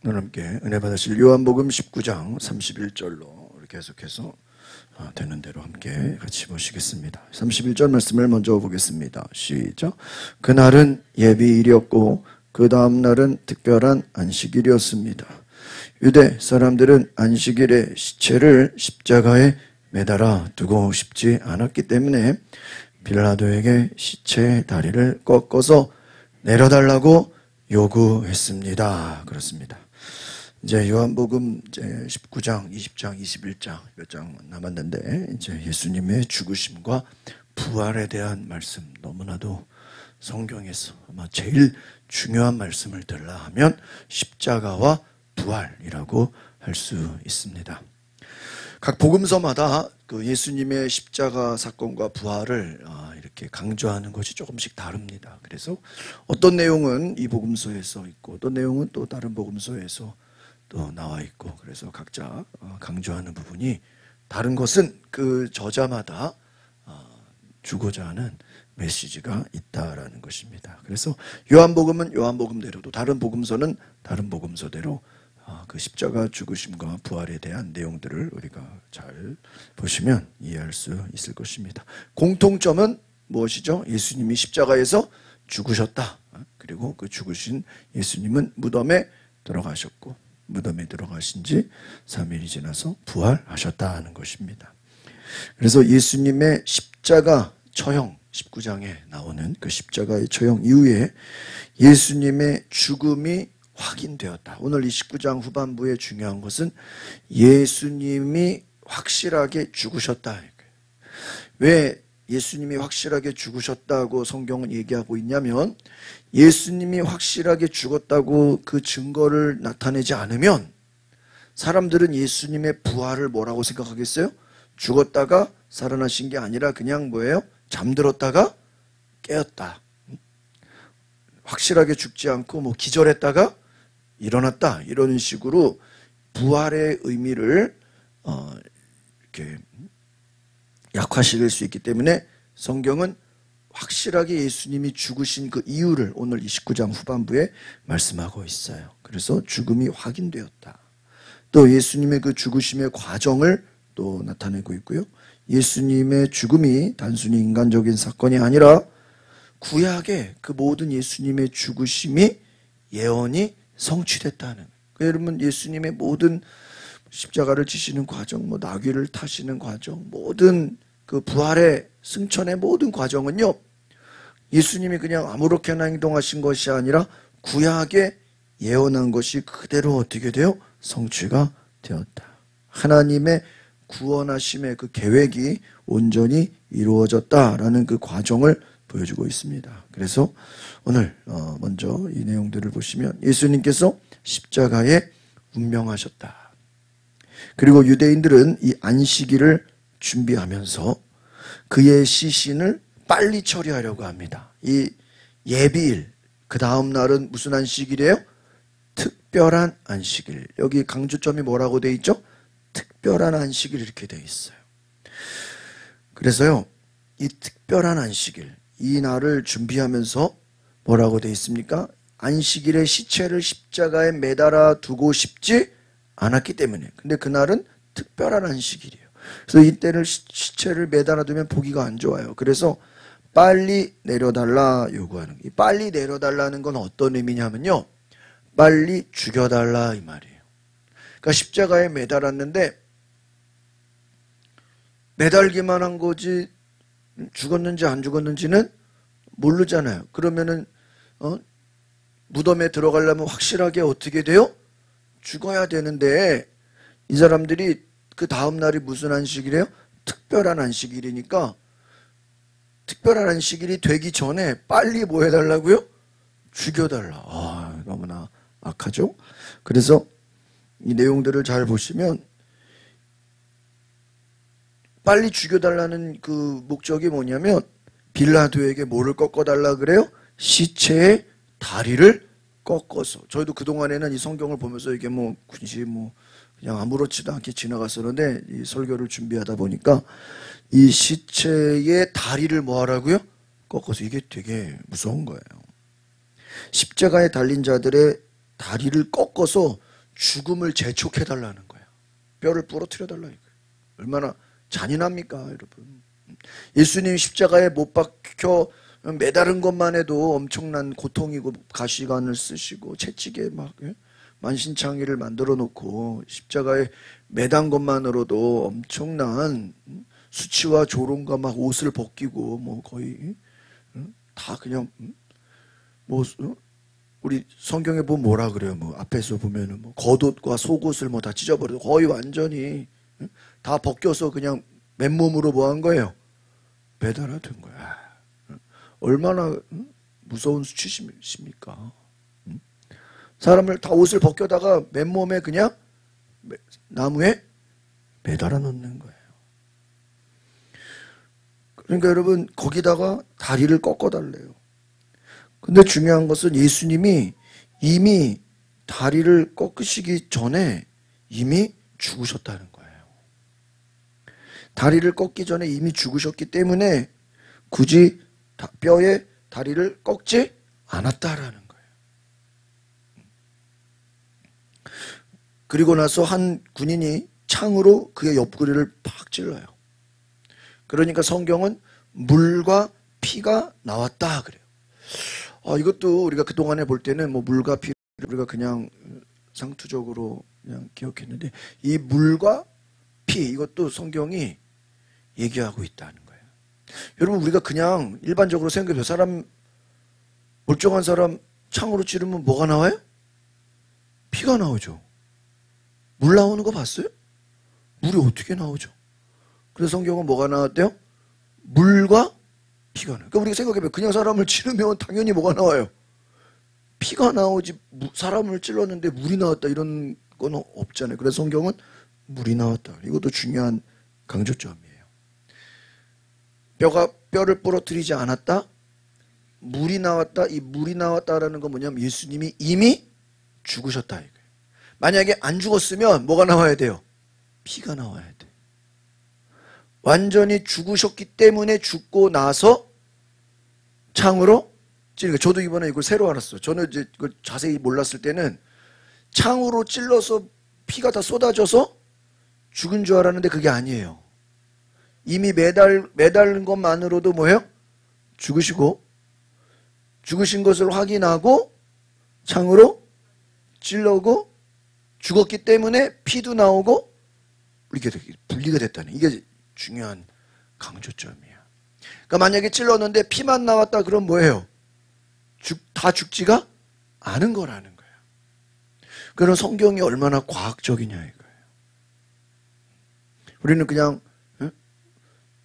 오늘 함께 은혜 받으실 요한복음 19장 31절로 계속해서 되는 대로 함께 같이 보시겠습니다. 31절 말씀을 먼저 보겠습니다. 시작. 그날은 예비일이었고 그 다음 날은 특별한 안식일이었습니다. 유대 사람들은 안식일에 시체를 십자가에 매달아 두고 싶지 않았기 때문에 빌라도에게 시체의 다리를 꺾어서 내려달라고 요구했습니다. 그렇습니다. 이제 요한복음 이제 19장, 20장, 21장 몇 장 남았는데 이제 예수님의 죽으심과 부활에 대한 말씀, 너무나도 성경에서 아마 제일 중요한 말씀을 들라 하면 십자가와 부활이라고 할 수 있습니다. 각 복음서마다 그 예수님의 십자가 사건과 부활을 이렇게 강조하는 것이 조금씩 다릅니다. 그래서 어떤 내용은 이 복음서에서 있고 어떤 내용은 또 다른 복음서에서 또 나와 있고, 그래서 각자 강조하는 부분이 다른 것은 그 저자마다 주고자 하는 메시지가 있다라는 것입니다. 그래서 요한복음은 요한복음대로도, 다른 복음서는 다른 복음서대로 그 십자가 죽으심과 부활에 대한 내용들을 우리가 잘 보시면 이해할 수 있을 것입니다. 공통점은 무엇이죠? 예수님이 십자가에서 죽으셨다. 그리고 그 죽으신 예수님은 무덤에 들어가셨고, 무덤에 들어가신 지 3일이 지나서 부활하셨다는 것입니다. 그래서 예수님의 십자가 처형, 19장에 나오는 그 십자가의 처형 이후에 예수님의 죽음이 확인되었다. 오늘 이 19장 후반부에 중요한 것은 예수님이 확실하게 죽으셨다. 왜 예수님이 확실하게 죽으셨다고 성경은 얘기하고 있냐면, 예수님이 확실하게 죽었다고 그 증거를 나타내지 않으면 사람들은 예수님의 부활을 뭐라고 생각하겠어요? 죽었다가 살아나신 게 아니라 그냥 뭐예요? 잠들었다가 깨었다. 확실하게 죽지 않고 뭐 기절했다가 일어났다, 이런 식으로 부활의 의미를 이렇게 약화시킬 수 있기 때문에 성경은 확실하게 예수님이 죽으신 그 이유를 오늘 29장 후반부에 말씀하고 있어요. 그래서 죽음이 확인되었다. 또 예수님의 그 죽으심의 과정을 또 나타내고 있고요. 예수님의 죽음이 단순히 인간적인 사건이 아니라 구약의 그 모든 예수님의 죽으심이 예언이 성취됐다는. 여러분, 예수님의 모든 십자가를 지시는 과정, 뭐 나귀를 타시는 과정, 모든 그 부활의 승천의 모든 과정은요, 예수님이 그냥 아무렇게나 행동하신 것이 아니라 구약에 예언한 것이 그대로 어떻게 돼요? 성취가 되었다. 하나님의 구원하심의 그 계획이 온전히 이루어졌다라는 그 과정을 보여주고 있습니다. 그래서 오늘 먼저 이 내용들을 보시면 예수님께서 십자가에 운명하셨다. 그리고 유대인들은 이 안식일을 준비하면서 그의 시신을 빨리 처리하려고 합니다. 이 예비일, 그 다음 날은 무슨 안식일이에요? 특별한 안식일. 여기 강조점이 뭐라고 돼 있죠? 특별한 안식일, 이렇게 돼 있어요. 그래서요, 이 특별한 안식일, 이 날을 준비하면서 뭐라고 돼 있습니까? 안식일에 시체를 십자가에 매달아 두고 싶지 않았기 때문에. 근데 그날은 특별한 안식일이에요. 그래서 이때를 시체를 매달아 두면 보기가 안 좋아요. 그래서 빨리 내려달라 요구하는 거예요. 빨리 내려달라는 건 어떤 의미냐면요, 빨리 죽여달라 이 말이에요. 그러니까 십자가에 매달았는데 매달기만 한 거지 죽었는지 안 죽었는지는 모르잖아요. 그러면은 무덤에 들어가려면 확실하게 어떻게 돼요? 죽어야 되는데, 이 사람들이 그 다음 날이 무슨 안식이래요? 특별한 안식일이니까 특별한 안식일이 되기 전에 빨리 뭐 해달라고요? 죽여달라. 너무나 악하죠? 그래서 이 내용들을 잘 보시면 빨리 죽여달라는 그 목적이 뭐냐면, 빌라도에게 뭐를 꺾어달라 그래요? 시체의 다리를 꺾어서. 저희도 그동안에는 이 성경을 보면서 이게 뭐 굳이 뭐 그냥 아무렇지도 않게 지나갔었는데, 이 설교를 준비하다 보니까 이 시체의 다리를 뭐 하라고요? 꺾어서. 이게 되게 무서운 거예요. 십자가에 달린 자들의 다리를 꺾어서 죽음을 재촉해달라는 거야. 뼈를 부러뜨려달라 이거야. 얼마나 잔인합니까 여러분. 예수님 십자가에 못 박혀 매다른 것만 해도 엄청난 고통이고 가시관을 쓰시고 채찍에 막 만신창이를 만들어 놓고 십자가에 매단 것만으로도 엄청난 수치와 조롱과 막 옷을 벗기고 뭐 거의 다 그냥 뭐 우리 성경에 보면 뭐라 그래요? 뭐 앞에서 보면은 뭐 겉옷과 속옷을 뭐 다 찢어버리고 거의 완전히 다 벗겨서 그냥 맨몸으로 뭐 한 거예요? 매달아둔 거야. 얼마나 무서운 수치십니까? 사람을 다 옷을 벗겨다가 맨몸에 그냥 나무에 매달아 놓는 거예요. 그러니까 여러분 거기다가 다리를 꺾어달래요. 근데 중요한 것은 예수님이 이미 다리를 꺾으시기 전에 이미 죽으셨다는 거예요. 다리를 꺾기 전에 이미 죽으셨기 때문에 굳이 뼈에 다리를 꺾지 않았다라는 거예요. 그리고 나서 한 군인이 창으로 그의 옆구리를 팍 찔러요. 그러니까 성경은 물과 피가 나왔다 그래요. 이것도 우리가 그동안에 볼 때는 뭐 물과 피를 우리가 그냥 상투적으로 그냥 기억했는데 이 물과 피 이것도 성경이 얘기하고 있다는 거예요. 여러분 우리가 그냥 일반적으로 생각해요. 사람 멀쩡한 사람 창으로 찌르면 뭐가 나와요? 피가 나오죠. 물 나오는 거 봤어요? 물이 어떻게 나오죠? 그래서 성경은 뭐가 나왔대요? 물과 피가 나와요. 그러니까 우리가 생각해봐요. 그냥 사람을 찌르면 당연히 뭐가 나와요? 피가 나오지 사람을 찔렀는데 물이 나왔다 이런 건 없잖아요. 그래서 성경은 물이 나왔다. 이것도 중요한 강조점이에요. 뼈를 부러뜨리지 않았다. 물이 나왔다. 이 물이 나왔다라는 건 뭐냐면 예수님이 이미 죽으셨다 이거예요. 만약에 안 죽었으면 뭐가 나와야 돼요? 피가 나와야 돼. 완전히 죽으셨기 때문에 죽고 나서 창으로 찌르니까 저도 이번에 이걸 새로 알았어요. 저는 이제 이걸 자세히 몰랐을 때는 창으로 찔러서 피가 다 쏟아져서 죽은 줄 알았는데 그게 아니에요. 이미 매달린 것만으로도 뭐예요? 죽으시고 죽으신 것을 확인하고 창으로 찔러고 죽었기 때문에 피도 나오고 이렇게 분리가 됐다는 이게 중요한 강조점이야. 그러니까 만약에 찔렀는데 피만 나왔다 그럼 뭐예요? 다 죽지가 않은 거라는 거예요. 그런 성경이 얼마나 과학적이냐 이거예요. 우리는 그냥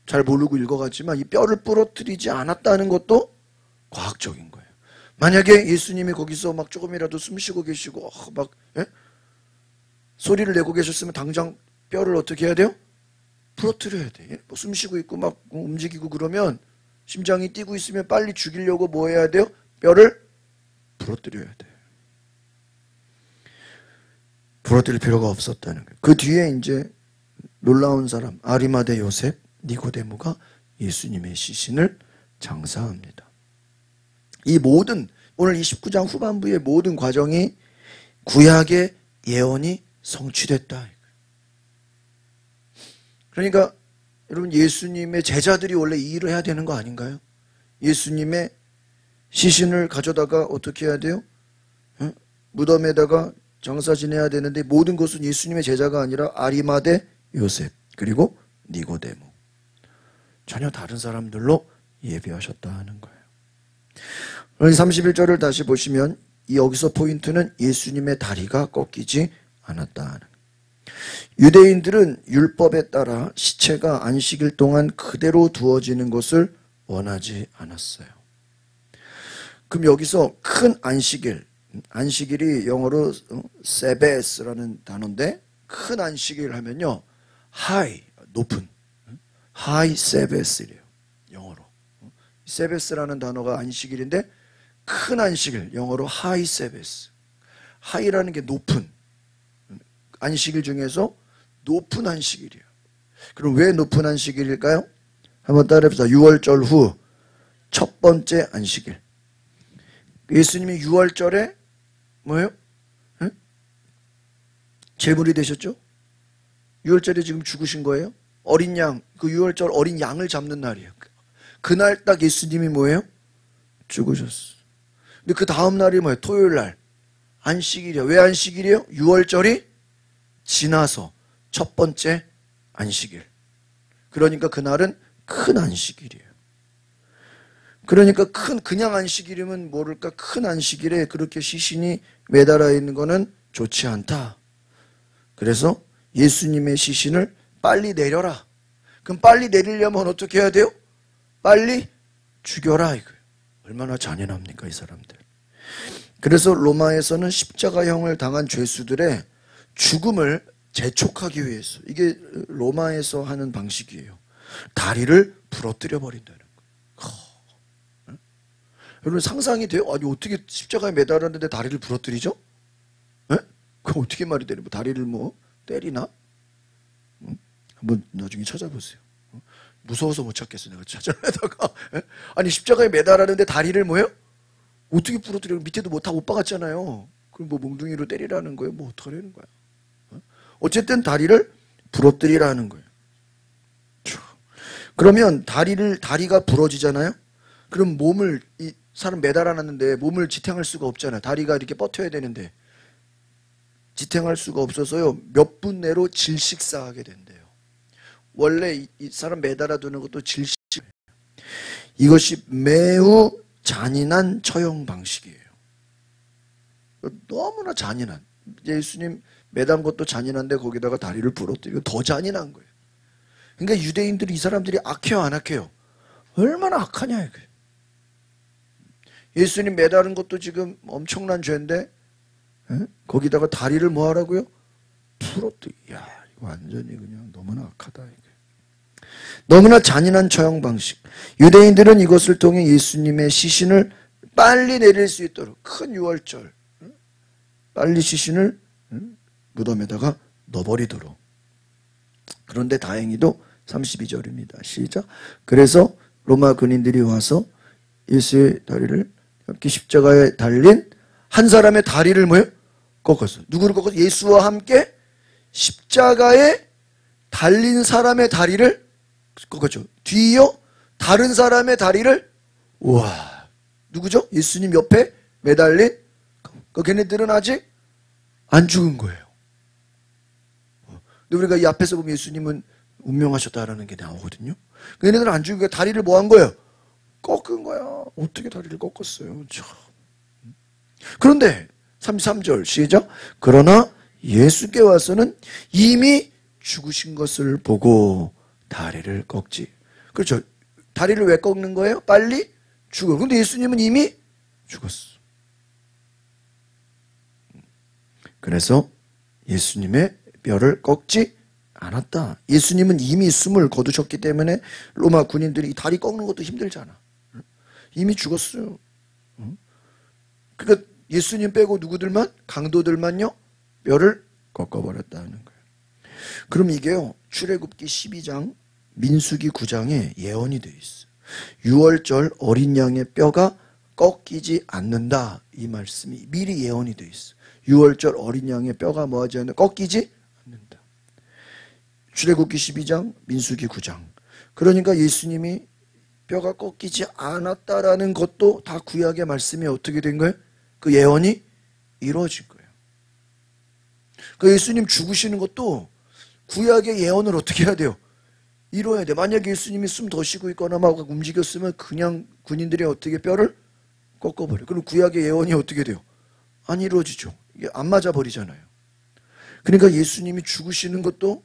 잘 모르고 읽어갔지만 이 뼈를 부러뜨리지 않았다는 것도 과학적인 거예요. 만약에 예수님이 거기서 막 조금이라도 숨 쉬고 계시고 막 소리를 내고 계셨으면 당장 뼈를 어떻게 해야 돼요? 부러뜨려야 돼. 숨 쉬고 있고 막 움직이고 그러면 심장이 뛰고 있으면 빨리 죽이려고 뭐 해야 돼요? 뼈를 부러뜨려야 돼. 부러뜨릴 필요가 없었다는 거예요. 그 뒤에 이제 놀라운 사람 아리마대 요셉 니고데모가 예수님의 시신을 장사합니다. 이 모든 오늘 29장 후반부의 모든 과정이 구약의 예언이 성취됐다. 그러니까 여러분 예수님의 제자들이 원래 이 일을 해야 되는 거 아닌가요? 예수님의 시신을 가져다가 어떻게 해야 돼요? 무덤에다가 장사 지내야 되는데 모든 것은 예수님의 제자가 아니라 아리마대 요셉 그리고 니고데모 전혀 다른 사람들로 예비하셨다 하는 거예요. 31절을 다시 보시면 여기서 포인트는 예수님의 다리가 꺾이지 않았다 하는 거예요. 유대인들은 율법에 따라 시체가 안식일 동안 그대로 두어지는 것을 원하지 않았어요. 그럼 여기서 큰 안식일, 안식일이 영어로 세베스라는 단어인데 큰 안식일 하면요 하이, 높은 하이 세베스래요. 영어로 세베스라는 단어가 안식일인데 큰 안식일, 영어로 하이 세베스. 하이라는 게 높은 안식일 중에서 높은 안식일이에요. 그럼 왜 높은 안식일일까요? 한번 따라해보자. 6월절 후 첫 번째 안식일. 예수님이 6월절에 뭐예요? 제물이 되셨죠? 유월절에 지금 죽으신 거예요. 어린 양, 그 유월절 어린 양을 잡는 날이에요. 그날 딱 예수님이 뭐예요? 죽으셨어. 근데 그 다음 날이 뭐예요? 토요일 날. 안식일이에요. 왜 안식일이에요? 유월절이 지나서 첫 번째 안식일. 그러니까 그날은 큰 안식일이에요. 그러니까 그냥 안식일이면 모를까 큰 안식일에 그렇게 시신이 매달아 있는 거는 좋지 않다. 그래서 예수님의 시신을 빨리 내려라. 그럼 빨리 내리려면 어떻게 해야 돼요? 빨리 죽여라 이거예요. 얼마나 잔인합니까 이 사람들. 그래서 로마에서는 십자가형을 당한 죄수들의 죽음을 재촉하기 위해서, 이게 로마에서 하는 방식이에요. 다리를 부러뜨려 버린다는 거예요. 여러분 상상이 돼요? 아니 어떻게 십자가에 매달았는데 다리를 부러뜨리죠? 그럼 어떻게 말이 되는 거예요? 다리를 뭐 때리나? 한번 나중에 찾아보세요. 무서워서 못 찾겠어요. 내가 찾아내다가. 아니 십자가에 매달았는데 다리를 뭐예요? 어떻게 부러뜨려? 밑에도 뭐 다 못 박았잖아요. 그럼 뭐 몽둥이로 때리라는 거예요? 뭐 어떡하라는 거야? 어쨌든 다리를 부러뜨리라는 거예요. 그러면 다리가 부러지잖아요. 그럼 몸을 이 사람 매달아놨는데 몸을 지탱할 수가 없잖아요. 다리가 이렇게 버텨야 되는데 지탱할 수가 없어서요. 몇 분 내로 질식사하게 된대요. 원래 이 사람 매달아 두는 것도 질식이에요. 이것이 매우 잔인한 처형 방식이에요. 너무나 잔인한. 예수님 매단 것도 잔인한데 거기다가 다리를 부러뜨리고 더 잔인한 거예요. 그러니까 유대인들이 이 사람들이 악해요 안 악해요? 얼마나 악하냐 이거예요. 예수님 매다는 것도 지금 엄청난 죄인데 거기다가 다리를 뭐 하라고요? 부러뜨리. 야 이거 완전히 그냥 너무나 악하다 이게. 너무나 잔인한 처형 방식. 유대인들은 이것을 통해 예수님의 시신을 빨리 내릴 수 있도록 큰 유월절 빨리 시신을 무덤에다가 넣어버리도록. 그런데 다행히도 32절입니다. 시작. 그래서 로마 군인들이 와서 예수의 다리를 함께 십자가에 달린 한 사람의 다리를 뭐예요? 꺾었어. 누구를 꺾었어? 예수와 함께 십자가에 달린 사람의 다리를 꺾었죠. 뒤이어 다른 사람의 다리를, 우와, 누구죠? 예수님 옆에 매달린 그 걔네들은 아직 안 죽은 거예요. 근데 우리가 이 앞에서 보면 예수님은 운명하셨다라는 게 나오거든요. 걔네들은 안 죽은 거예요. 다리를 뭐 한 거예요? 꺾은 거야. 어떻게 다리를 꺾었어요? 참. 그런데 33절 시작. 그러나 예수께 와서는 이미 죽으신 것을 보고 다리를 꺾지. 그렇죠. 다리를 왜 꺾는 거예요? 빨리 죽어. 근데 예수님은 이미 죽었어. 그래서 예수님의 뼈를 꺾지 않았다. 예수님은 이미 숨을 거두셨기 때문에 로마 군인들이 다리 꺾는 것도 힘들잖아. 이미 죽었어요. 그러니까 예수님 빼고 누구들만? 강도들만요? 뼈를 꺾어버렸다는 거예요. 그럼 이게요. 출애굽기 12장 민수기 9장에 예언이 되어 있어요. 6월절 어린 양의 뼈가 꺾이지 않는다. 이 말씀이 미리 예언이 되어 있어요. 6월절 어린 양의 뼈가 뭐하지 않는다? 꺾이지 않는다. 출애굽기 12장 민수기 9장. 그러니까 예수님이 뼈가 꺾이지 않았다라는 것도 다 구약의 말씀이 어떻게 된 거예요? 그 예언이 이루어진 거예요. 그 예수님 죽으시는 것도 구약의 예언을 어떻게 해야 돼요? 이루어야 돼. 만약에 예수님이 숨 더 쉬고 있거나 막 움직였으면 그냥 군인들이 어떻게 뼈를 꺾어버려요. 그럼 구약의 예언이 어떻게 돼요? 안 이루어지죠. 이게 안 맞아버리잖아요. 그러니까 예수님이 죽으시는 것도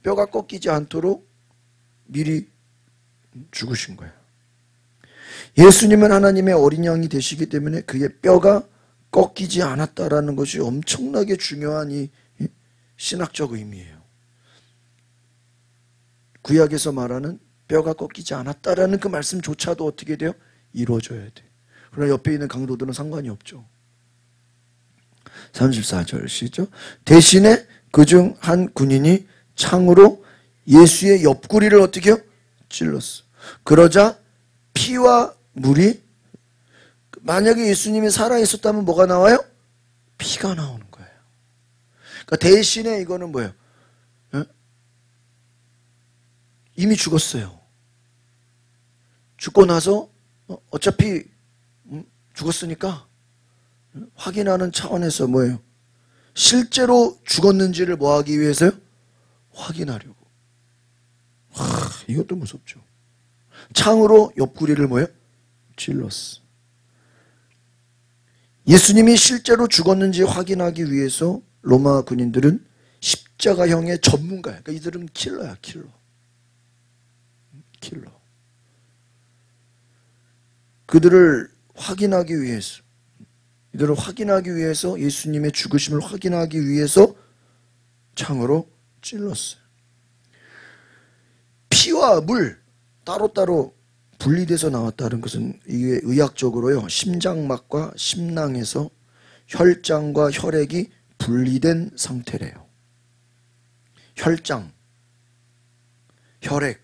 뼈가 꺾이지 않도록 미리 죽으신 거예요. 예수님은 하나님의 어린 양이 되시기 때문에 그의 뼈가 꺾이지 않았다라는 것이 엄청나게 중요한 이 신학적 의미예요. 구약에서 말하는 뼈가 꺾이지 않았다라는 그 말씀조차도 어떻게 돼요? 이루어져야 돼. 그러나 옆에 있는 강도들은 상관이 없죠. 34절 시죠. 대신에 그중 한 군인이 창으로 예수의 옆구리를 어떻게 해요? 찔렀어. 그러자 피와 물이, 만약에 예수님이 살아있었다면 뭐가 나와요? 피가 나오는 거예요. 그러니까 대신에 이거는 뭐예요? 이미 죽었어요. 죽고 나서 어차피 죽었으니까 확인하는 차원에서 뭐예요? 실제로 죽었는지를 뭐 하기 위해서요? 확인하려고. 이것도 무섭죠. 창으로 옆구리를 뭐예요? 찔렀어. 예수님이 실제로 죽었는지 확인하기 위해서 로마 군인들은 십자가형의 전문가야. 그러니까 이들은 킬러야, 킬러. 그들을 확인하기 위해서, 이들을 확인하기 위해서, 예수님의 죽으심을 확인하기 위해서 창으로 찔렀어요. 피와 물 따로따로 분리돼서 나왔다는 것은 이게 의학적으로요, 심장막과 심낭에서 혈장과 혈액이 분리된 상태래요. 혈장, 혈액,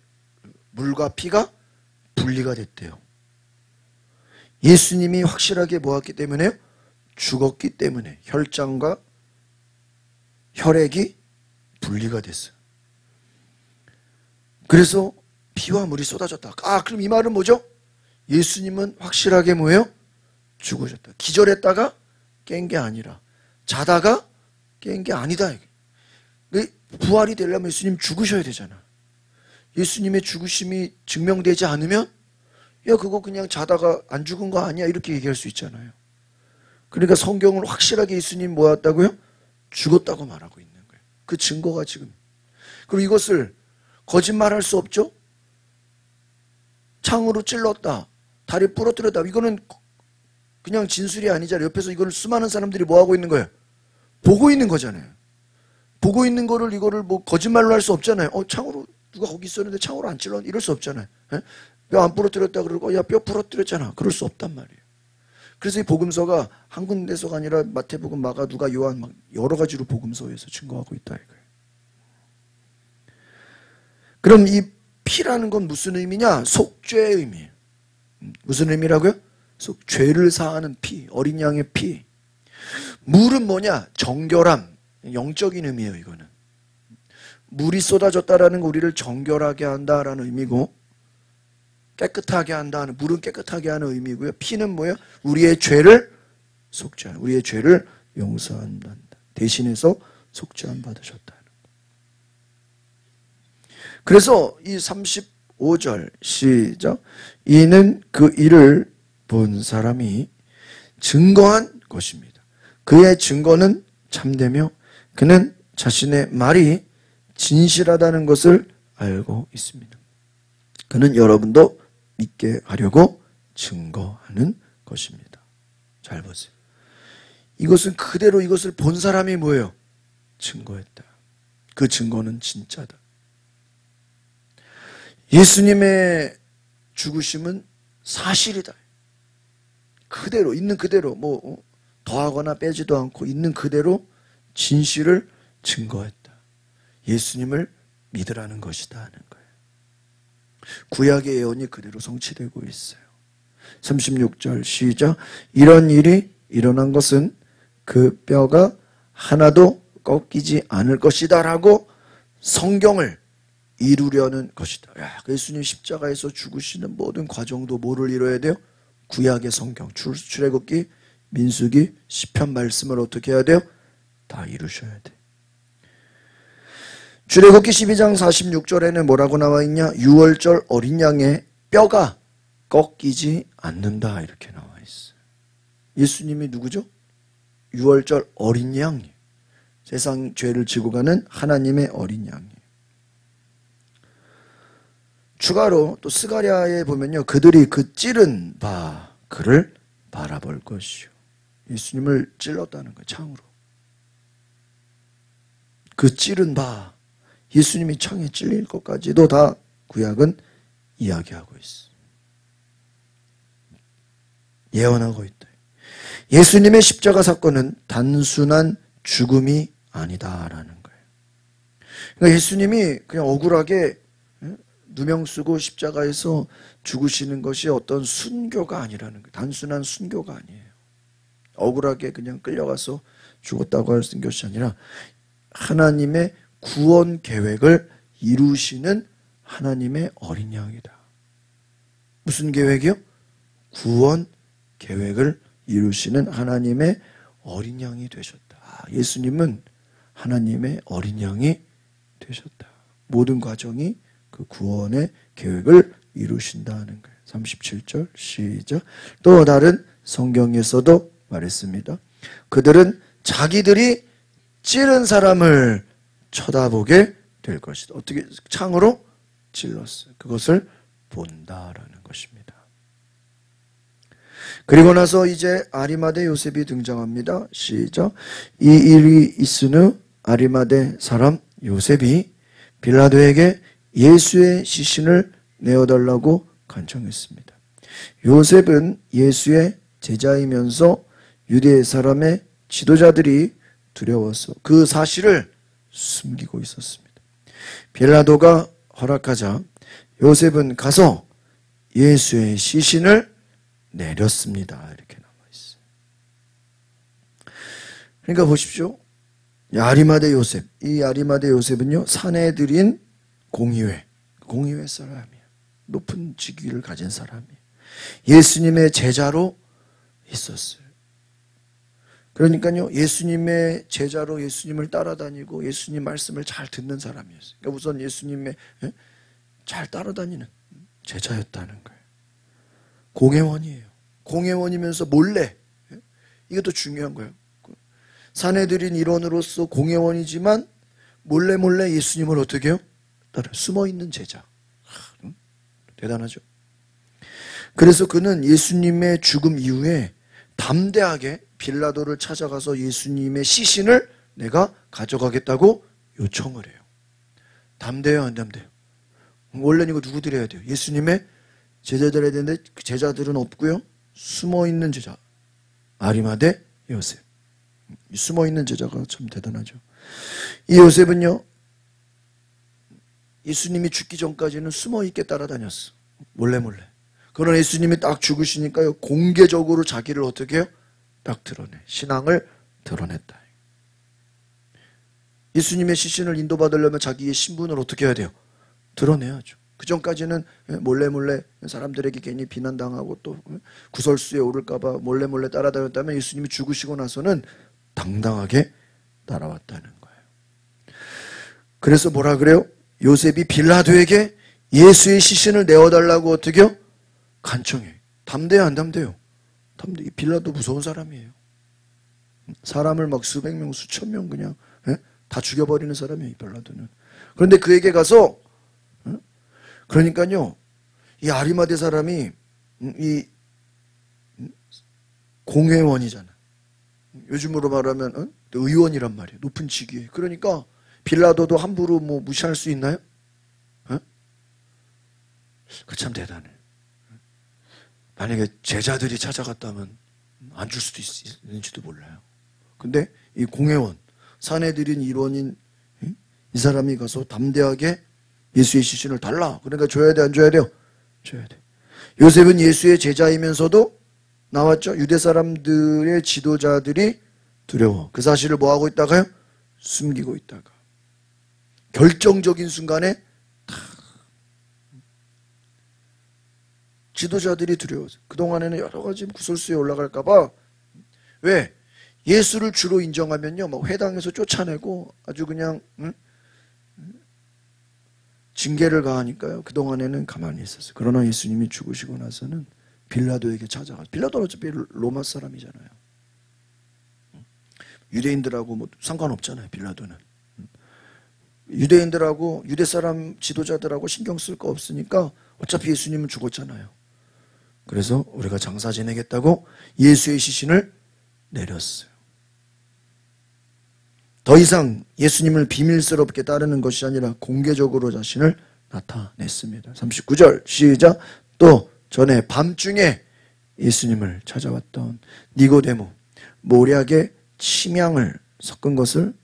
물과 피가 분리가 됐대요. 예수님이 확실하게 뭐했기 때문에요? 죽었기 때문에 혈장과 혈액이 분리가 됐어요. 그래서 피와 물이 쏟아졌다. 그럼 이 말은 뭐죠? 예수님은 확실하게 뭐예요? 죽으셨다. 기절했다가 깬 게 아니라, 자다가 깬 게 아니다. 부활이 되려면 예수님 죽으셔야 되잖아. 예수님의 죽으심이 증명되지 않으면 야, 그거 그냥 자다가 안 죽은 거 아니야? 이렇게 얘기할 수 있잖아요. 그러니까 성경은 확실하게 예수님 뭐였다고요? 죽었다고 말하고 있는 거예요. 그 증거가 지금. 그리고 이것을 거짓말할 수 없죠? 창으로 찔렀다, 다리 부러뜨렸다, 이거는 그냥 진술이 아니잖아요. 옆에서 이걸 수많은 사람들이 뭐 하고 있는 거예요? 보고 있는 거잖아요. 보고 있는 거를 이거를 뭐 거짓말로 할 수 없잖아요. 창으로 누가 거기 있었는데 창으로 안 찔렀, 이럴 수 없잖아요. 뼈 안 부러뜨렸다 그러고 야, 뼈 부러뜨렸잖아. 그럴 수 없단 말이에요. 그래서 이 복음서가 한 군데서가 아니라 마태복음, 마가, 누가, 요한 막 여러 가지로 복음서에서 증거하고 있다 이거예요. 그럼 이 피라는 건 무슨 의미냐? 속죄의 의미예요. 무슨 의미라고요? 죄를 사하는 피, 어린 양의 피. 물은 뭐냐? 정결함, 영적인 의미예요. 이거는 물이 쏟아졌다라는 거 우리를 정결하게 한다라는 의미고, 깨끗하게 한다는, 물은 깨끗하게 하는 의미고요. 피는 뭐예요? 우리의 죄를 속죄하는, 우리의 죄를 용서한다. 대신해서 속죄함 받으셨다는. 그래서 이 35절 시작. 이는 그 일을 본 사람이 증거한 것입니다. 그의 증거는 참되며 그는 자신의 말이 진실하다는 것을 알고 있습니다. 그는 여러분도 믿게 하려고 증거하는 것입니다. 잘 보세요. 이것은 그대로 이것을 본 사람이 뭐예요? 증거했다. 그 증거는 진짜다. 예수님의 죽으심은 사실이다. 그대로, 있는 그대로, 뭐 더하거나 빼지도 않고 있는 그대로 진실을 증거했다. 예수님을 믿으라는 것이다 하는 거예요. 구약의 예언이 그대로 성취되고 있어요. 36절 시작. 이런 일이 일어난 것은 그 뼈가 하나도 꺾이지 않을 것이다 라고 성경을 이루려는 것이다. 예수님 십자가에서 죽으시는 모든 과정도 뭐를 이뤄야 돼요? 구약의 성경, 출애굽기, 민수기, 시편 말씀을 어떻게 해야 돼요? 다 이루셔야 돼. 출애굽기 12장 46절에는 뭐라고 나와 있냐? 유월절 어린 양의 뼈가 꺾이지 않는다 이렇게 나와 있어요. 예수님이 누구죠? 유월절 어린 양, 세상 죄를 지고 가는 하나님의 어린 양이에요. 추가로 또 스가랴에 보면요, 그들이 그 찌른 바 그를 바라볼 것이요. 예수님을 찔렀다는 거예요. 창으로. 그 찌른 바, 예수님이 창에 찔릴 것까지도 다 구약은 이야기하고 있어. 예언하고 있다. 예수님의 십자가 사건은 단순한 죽음이 아니다라는 거예요. 그러니까 예수님이 그냥 억울하게 누명 쓰고 십자가에서 죽으시는 것이 어떤 순교가 아니라는 거예요. 단순한 순교가 아니에요. 억울하게 그냥 끌려가서 죽었다고 할 것이 아니라 하나님의 구원 계획을 이루시는 하나님의 어린 양이다. 무슨 계획이요? 구원 계획을 이루시는 하나님의 어린 양이 되셨다. 예수님은 하나님의 어린 양이 되셨다. 모든 과정이 그 구원의 계획을 이루신다는 거예요. 37절 시작. 또 다른 성경에서도 말했습니다. 그들은 자기들이 찌른 사람을 쳐다보게 될 것이다. 어떻게? 창으로 찔렀어요. 그것을 본다라는 것입니다. 그리고 나서 이제 아리마대 요셉이 등장합니다. 시작. 이 일이 있은 후 아리마대 사람 요셉이 빌라도에게 예수의 시신을 내어달라고 간청했습니다. 요셉은 예수의 제자이면서 유대 사람의 지도자들이 두려워서 그 사실을 숨기고 있었습니다. 빌라도가 허락하자 요셉은 가서 예수의 시신을 내렸습니다. 이렇게 남아있어요. 그러니까 보십시오. 아리마대 요셉. 이 아리마대 요셉은요, 사내들인 공의회 사람이에요. 높은 직위를 가진 사람이에요. 예수님의 제자로 있었어요. 그러니까요, 예수님의 제자로 예수님을 따라다니고 예수님 말씀을 잘 듣는 사람이었어요. 그러니까 우선 예수님의 잘 따라다니는 제자였다는 거예요. 공회원이에요. 공회원이면서 몰래, 이것도 중요한 거예요. 사내들인 일원으로서 공회원이지만 몰래 예수님을 어떻게 해요? 따라 숨어있는 제자. 대단하죠. 그래서 그는 예수님의 죽음 이후에 담대하게 빌라도를 찾아가서 예수님의 시신을 내가 가져가겠다고 요청을 해요. 담대해요, 안 담대해요? 원래는 이거 누구들이 해야 돼요? 예수님의 제자들 해야 되는데 그 제자들은 없고요. 숨어있는 제자. 아리마대 요셉. 숨어있는 제자가 참 대단하죠. 이 요셉은요, 예수님이 죽기 전까지는 숨어있게 따라다녔어. 몰래. 그러나 예수님이 딱 죽으시니까요, 공개적으로 자기를 어떻게 해요? 딱 드러내. 신앙을 드러냈다. 예수님의 시신을 인도받으려면 자기의 신분을 어떻게 해야 돼요? 드러내야죠. 그 전까지는 몰래 사람들에게 괜히 비난당하고 또 구설수에 오를까봐 몰래 따라다녔다면 예수님이 죽으시고 나서는 당당하게 따라왔다는 거예요. 그래서 뭐라 그래요? 요셉이 빌라도에게 예수의 시신을 내어달라고 어떻게요? 간청해. 담대해요, 안 담대해요? 담대. 빌라도 무서운 사람이에요. 사람을 막 수백 명, 수천 명 그냥 다 죽여버리는 사람이에요, 빌라도는. 그런데 그에게 가서 그러니까요, 이 아리마대 사람이 이 공회원이잖아. 요즘으로 말하면 의원이란 말이에요. 높은 직위에. 그러니까 빌라도도 함부로 뭐 무시할 수 있나요? 그 참 대단해. 만약에 제자들이 찾아갔다면 안 줄 수도 있는지도 몰라요. 근데 이 공회원, 사내들인 일원인 이 사람이 가서 담대하게 예수의 시신을 달라. 그러니까 줘야 돼, 안 줘야 돼요? 줘야 돼. 요셉은 예수의 제자이면서도 나왔죠. 유대 사람들의 지도자들이 두려워. 그 사실을 뭐하고 있다가요? 숨기고 있다가. 결정적인 순간에 지도자들이 두려워서 그동안에는 여러 가지 구설수에 올라갈까 봐. 왜? 예수를 주로 인정하면요, 막 회당에서 쫓아내고 아주 그냥 징계를 가하니까요. 그동안에는 가만히 있었어요. 그러나 예수님이 죽으시고 나서는 빌라도에게 찾아가서, 빌라도는 어차피 로마 사람이잖아요. 유대인들하고 뭐 상관없잖아요, 빌라도는. 유대인들하고 유대 사람 지도자들하고 신경 쓸 거 없으니까 어차피 예수님은 죽었잖아요. 그래서 우리가 장사 지내겠다고 예수의 시신을 내렸어요. 더 이상 예수님을 비밀스럽게 따르는 것이 아니라 공개적으로 자신을 나타냈습니다. 39절 시작. 또 전에 밤중에 예수님을 찾아왔던 니고데모, 모략에 침향을 섞은 것을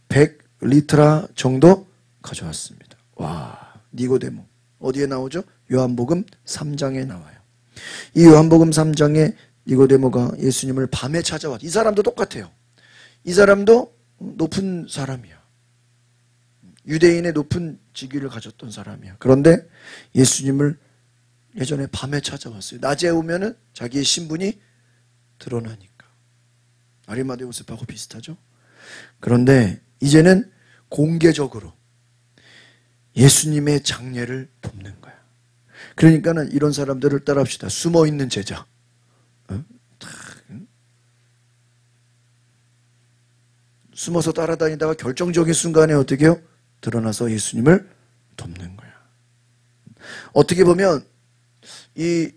100리트라 정도 가져왔습니다. 와, 니고데모 어디에 나오죠? 요한복음 3장에 나와요. 이 요한복음 3장에 니고데모가 예수님을 밤에 찾아왔. 이 사람도 똑같아요. 이 사람도 높은 사람이야. 유대인의 높은 직위를 가졌던 사람이야. 그런데 예수님을 예전에 밤에 찾아왔어요. 낮에 오면은 자기의 신분이 드러나니까. 아리마대 요셉하고 비슷하죠. 그런데 이제는 공개적으로 예수님의 장례를 돕는 거야. 그러니까는 이런 사람들을 따라합시다. 숨어있는 제자. 숨어서 따라다니다가 결정적인 순간에 어떻게 해요? 드러나서 예수님을 돕는 거야. 어떻게 보면 이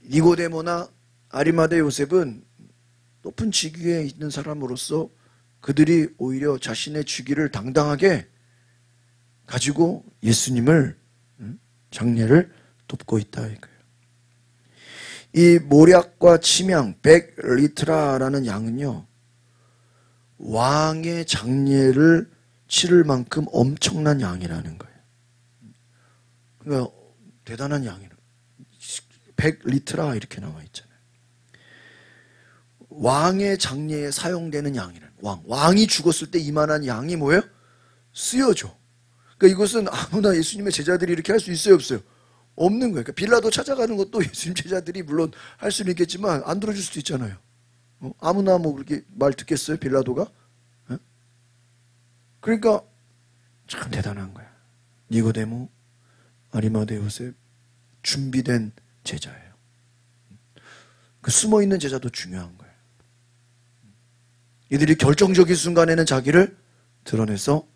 니고데모나 아리마대 요셉은 높은 직위에 있는 사람으로서 그들이 오히려 자신의 직위를 당당하게 가지고 예수님을 장례를 돕고 있다 이거예요. 이 모략과 침향 100리트라라는 양은요, 왕의 장례를 치를 만큼 엄청난 양이라는 거예요. 그러니까 대단한 양이에요. 100리트라 이렇게 나와 있잖아요. 왕의 장례에 사용되는 양이라는 거예요. 왕이 죽었을 때 이만한 양이 뭐예요? 쓰여져. 그러니까 이것은 아무나 예수님의 제자들이 이렇게 할 수 있어요, 없어요? 없는 거예요. 그러니까 빌라도 찾아가는 것도 예수님 제자들이 물론 할 수는 있겠지만 안 들어줄 수도 있잖아요. 아무나 뭐 그렇게 말 듣겠어요, 빌라도가? 그러니까 참 대단한 거야. 니고데모, 아리마대 요셉, 준비된 제자예요. 그 숨어있는 제자도 중요한 거예요. 이들이 결정적인 순간에는 자기를 드러내서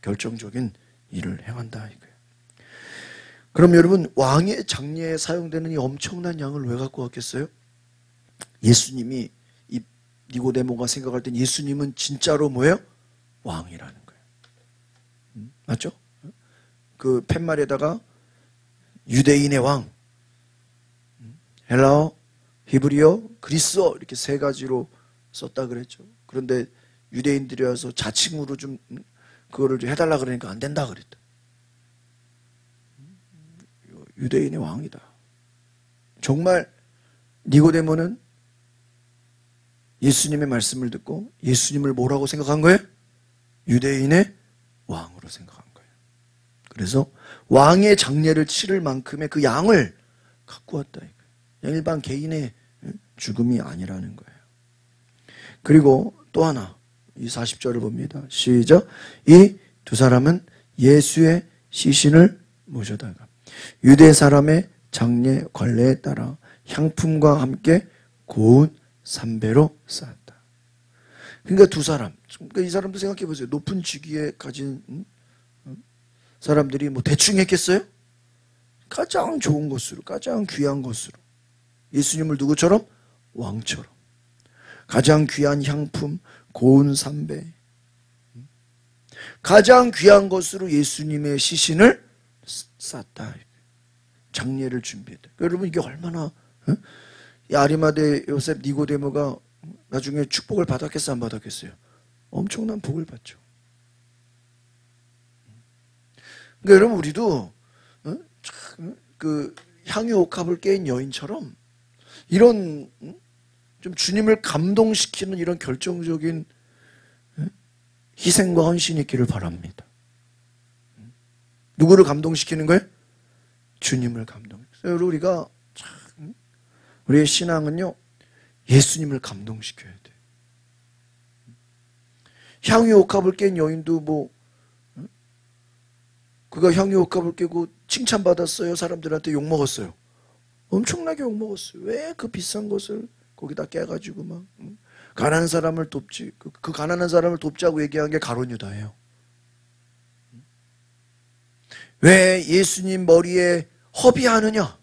결정적인 일을 행한다 이거예요. 그럼 여러분, 왕의 장례에 사용되는 이 엄청난 양을 왜 갖고 왔겠어요? 예수님이, 이 니고데모가 생각할 땐 예수님은 진짜로 뭐예요? 왕이라는 거예요. 맞죠? 그 팻말에다가 유대인의 왕, 헬라어, 히브리어, 그리스어 이렇게 세 가지로 썼다 그랬죠. 그런데 유대인들이 와서 자칭으로 좀 그거를 좀 해달라 그러니까 안 된다 그랬다. 유대인의 왕이다. 정말 니고데모는 예수님의 말씀을 듣고 예수님을 뭐라고 생각한 거예요? 유대인의 왕으로 생각한 거예요. 그래서 왕의 장례를 치를 만큼의 그 양을 갖고 왔다. 일반 개인의 죽음이 아니라는 거예요. 그리고 또 하나, 이 40절을 봅니다. 시작. 이 두 사람은 예수의 시신을 모셔다가 유대 사람의 장례 관례에 따라 향품과 함께 고운 삼배로 쌓았다. 그러니까 두 사람, 그러니까 이 사람도 생각해 보세요. 높은 직위에 가진 사람들이 뭐 대충 했겠어요? 가장 좋은 것으로, 가장 귀한 것으로 예수님을 누구처럼? 왕처럼. 가장 귀한 향품, 고운 삼배, 가장 귀한 것으로 예수님의 시신을 쌌다. 장례를 준비했다. 여러분, 이게 얼마나 이 아리마대 요셉 니고데모가 나중에 축복을 받았겠어요, 안 받았겠어요? 엄청난 복을 받죠. 그러니까 여러분, 우리도 그 향유 옥합을 깨인 여인처럼 이런 좀 주님을 감동시키는 이런 결정적인 희생과 헌신이 있기를 바랍니다. 누구를 감동시키는 거예요? 주님을 감동시켜요. 우리가 참, 우리의 신앙은요, 예수님을 감동시켜야 돼요. 향유 옥합을 깬 여인도 뭐 그가 향유 옥합을 깨고 칭찬받았어요? 사람들한테 욕먹었어요? 엄청나게 욕먹었어요. 왜 그 비싼 것을 거기다 깨가지고 막 가난한 사람을 돕지, 그 가난한 사람을 돕자고 얘기한 게 가룟 유다예요. 왜 예수님 머리에 허비하느냐?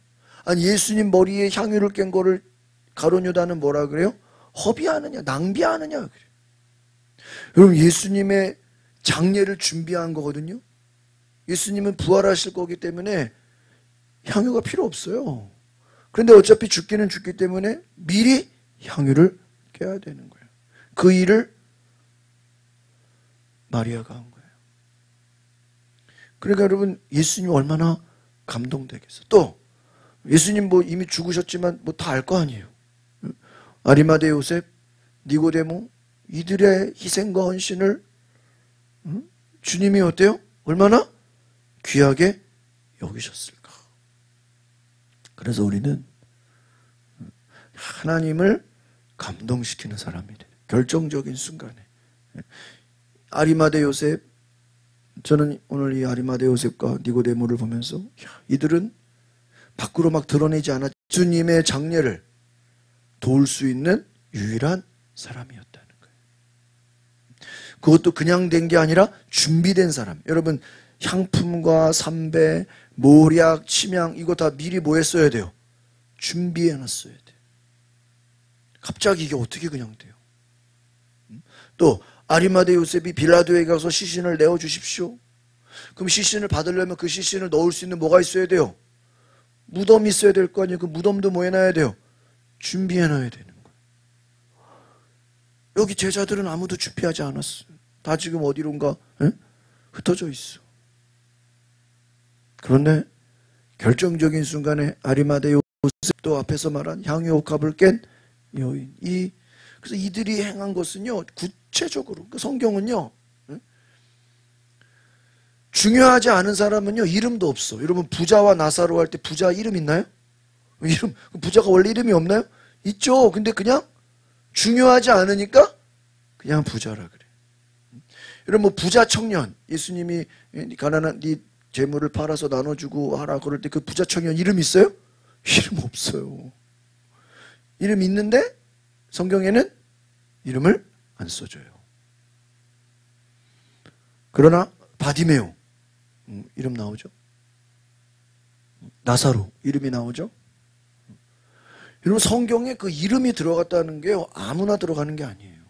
아니, 예수님 머리에 향유를 깬 거를 가룟 유다는 뭐라 그래요? 허비하느냐, 낭비하느냐 그래요. 여러분, 예수님의 장례를 준비한 거거든요. 예수님은 부활하실 거기 때문에 향유가 필요 없어요. 그런데 어차피 죽기는 죽기 때문에 미리 향유를 깨야 되는 거예요. 그 일을 마리아가 한 거예요. 그러니까 여러분, 예수님이 얼마나 감동되겠어. 또 예수님 뭐 이미 죽으셨지만 뭐 다 알 거 아니에요. 아리마대 요셉, 니고데모, 이들의 희생과 헌신을 주님이 어때요? 얼마나 귀하게 여기셨을까. 그래서 우리는 하나님을 감동시키는 사람이 돼요. 결정적인 순간에. 아리마대 요셉, 저는 오늘 이 아리마대 요셉과 니고데모를 보면서 이들은 밖으로 막 드러내지 않았 주님의 장례를 도울 수 있는 유일한 사람이었다는 거예요. 그것도 그냥 된 게 아니라 준비된 사람. 여러분, 향품과 삼배, 모략, 침향 이거 다 미리 뭐 했어야 돼요? 준비해놨어야 돼요. 갑자기 이게 어떻게 그냥 돼요? 또 아리마대 요셉이 빌라도에게 가서 시신을 내어주십시오. 그럼 시신을 받으려면 그 시신을 넣을 수 있는 뭐가 있어야 돼요? 무덤이 있어야 될 거 아니에요. 그 무덤도 뭐 해놔야 돼요? 준비해놔야 되는 거예요. 여기 제자들은 아무도 준비하지 않았어요. 다 지금 어디론가 흩어져 있어. 그런데 결정적인 순간에 아리마대 요셉도 앞에서 말한 향유옥합을 깬 여인, 그래서 이들이 행한 것은요, 구체적으로 성경은요, 중요하지 않은 사람은요 이름도 없어. 여러분, 부자와 나사로 할 때 부자 이름 있나요? 이름, 부자가 원래 이름이 없나요? 있죠. 근데 그냥 중요하지 않으니까 그냥 부자라 그래. 여러분, 뭐 부자 청년, 예수님이 가난한 네 재물을 팔아서 나눠주고 하라 그럴 때 그 부자 청년 이름 있어요? 이름 없어요. 이름 있는데 성경에는 이름을 안 써줘요. 그러나 바디메오 이름 나오죠. 나사로 이름이 나오죠. 여러분, 성경에 그 이름이 들어갔다는 게요, 아무나 들어가는 게 아니에요.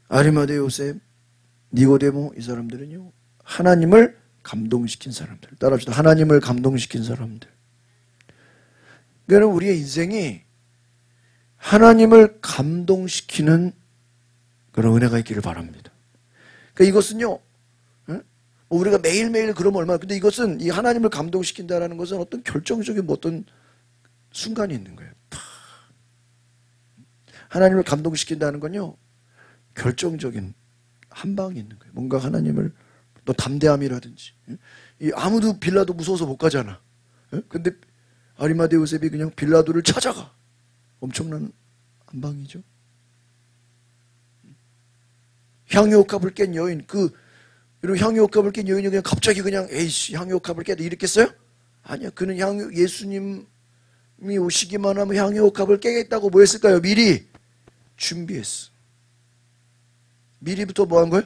아리마대 요셉, 니고데모, 이 사람들은요 하나님을 감동시킨 사람들. 따라합시다. 하나님을 감동시킨 사람들. 그러니까 우리의 인생이 하나님을 감동시키는 그런 은혜가 있기를 바랍니다. 그러니까 이것은요, 우리가 매일매일 그러면 얼마나, 근데 이것은 이 하나님을 감동시킨다는 것은 어떤 결정적인 어떤 순간이 있는 거예요. 하나님을 감동시킨다는 건요, 결정적인 한 방이 있는 거예요. 뭔가 하나님을, 또 담대함이라든지. 아무도 빌라도 무서워서 못 가잖아. 근데 아리마대 요셉이 그냥 빌라도를 찾아가. 엄청난 한 방이죠. 향유옥합을 깬 여인, 여러분, 향유옥합을 깬 여인이 그냥 갑자기 그냥 에이씨 향유옥합을 깨다 이랬겠어요? 아니야. 그는 예수님이 오시기만 하면 향유옥합을 깨겠다고 뭐 했을까요? 미리 준비했어. 미리부터 뭐 한 거예요?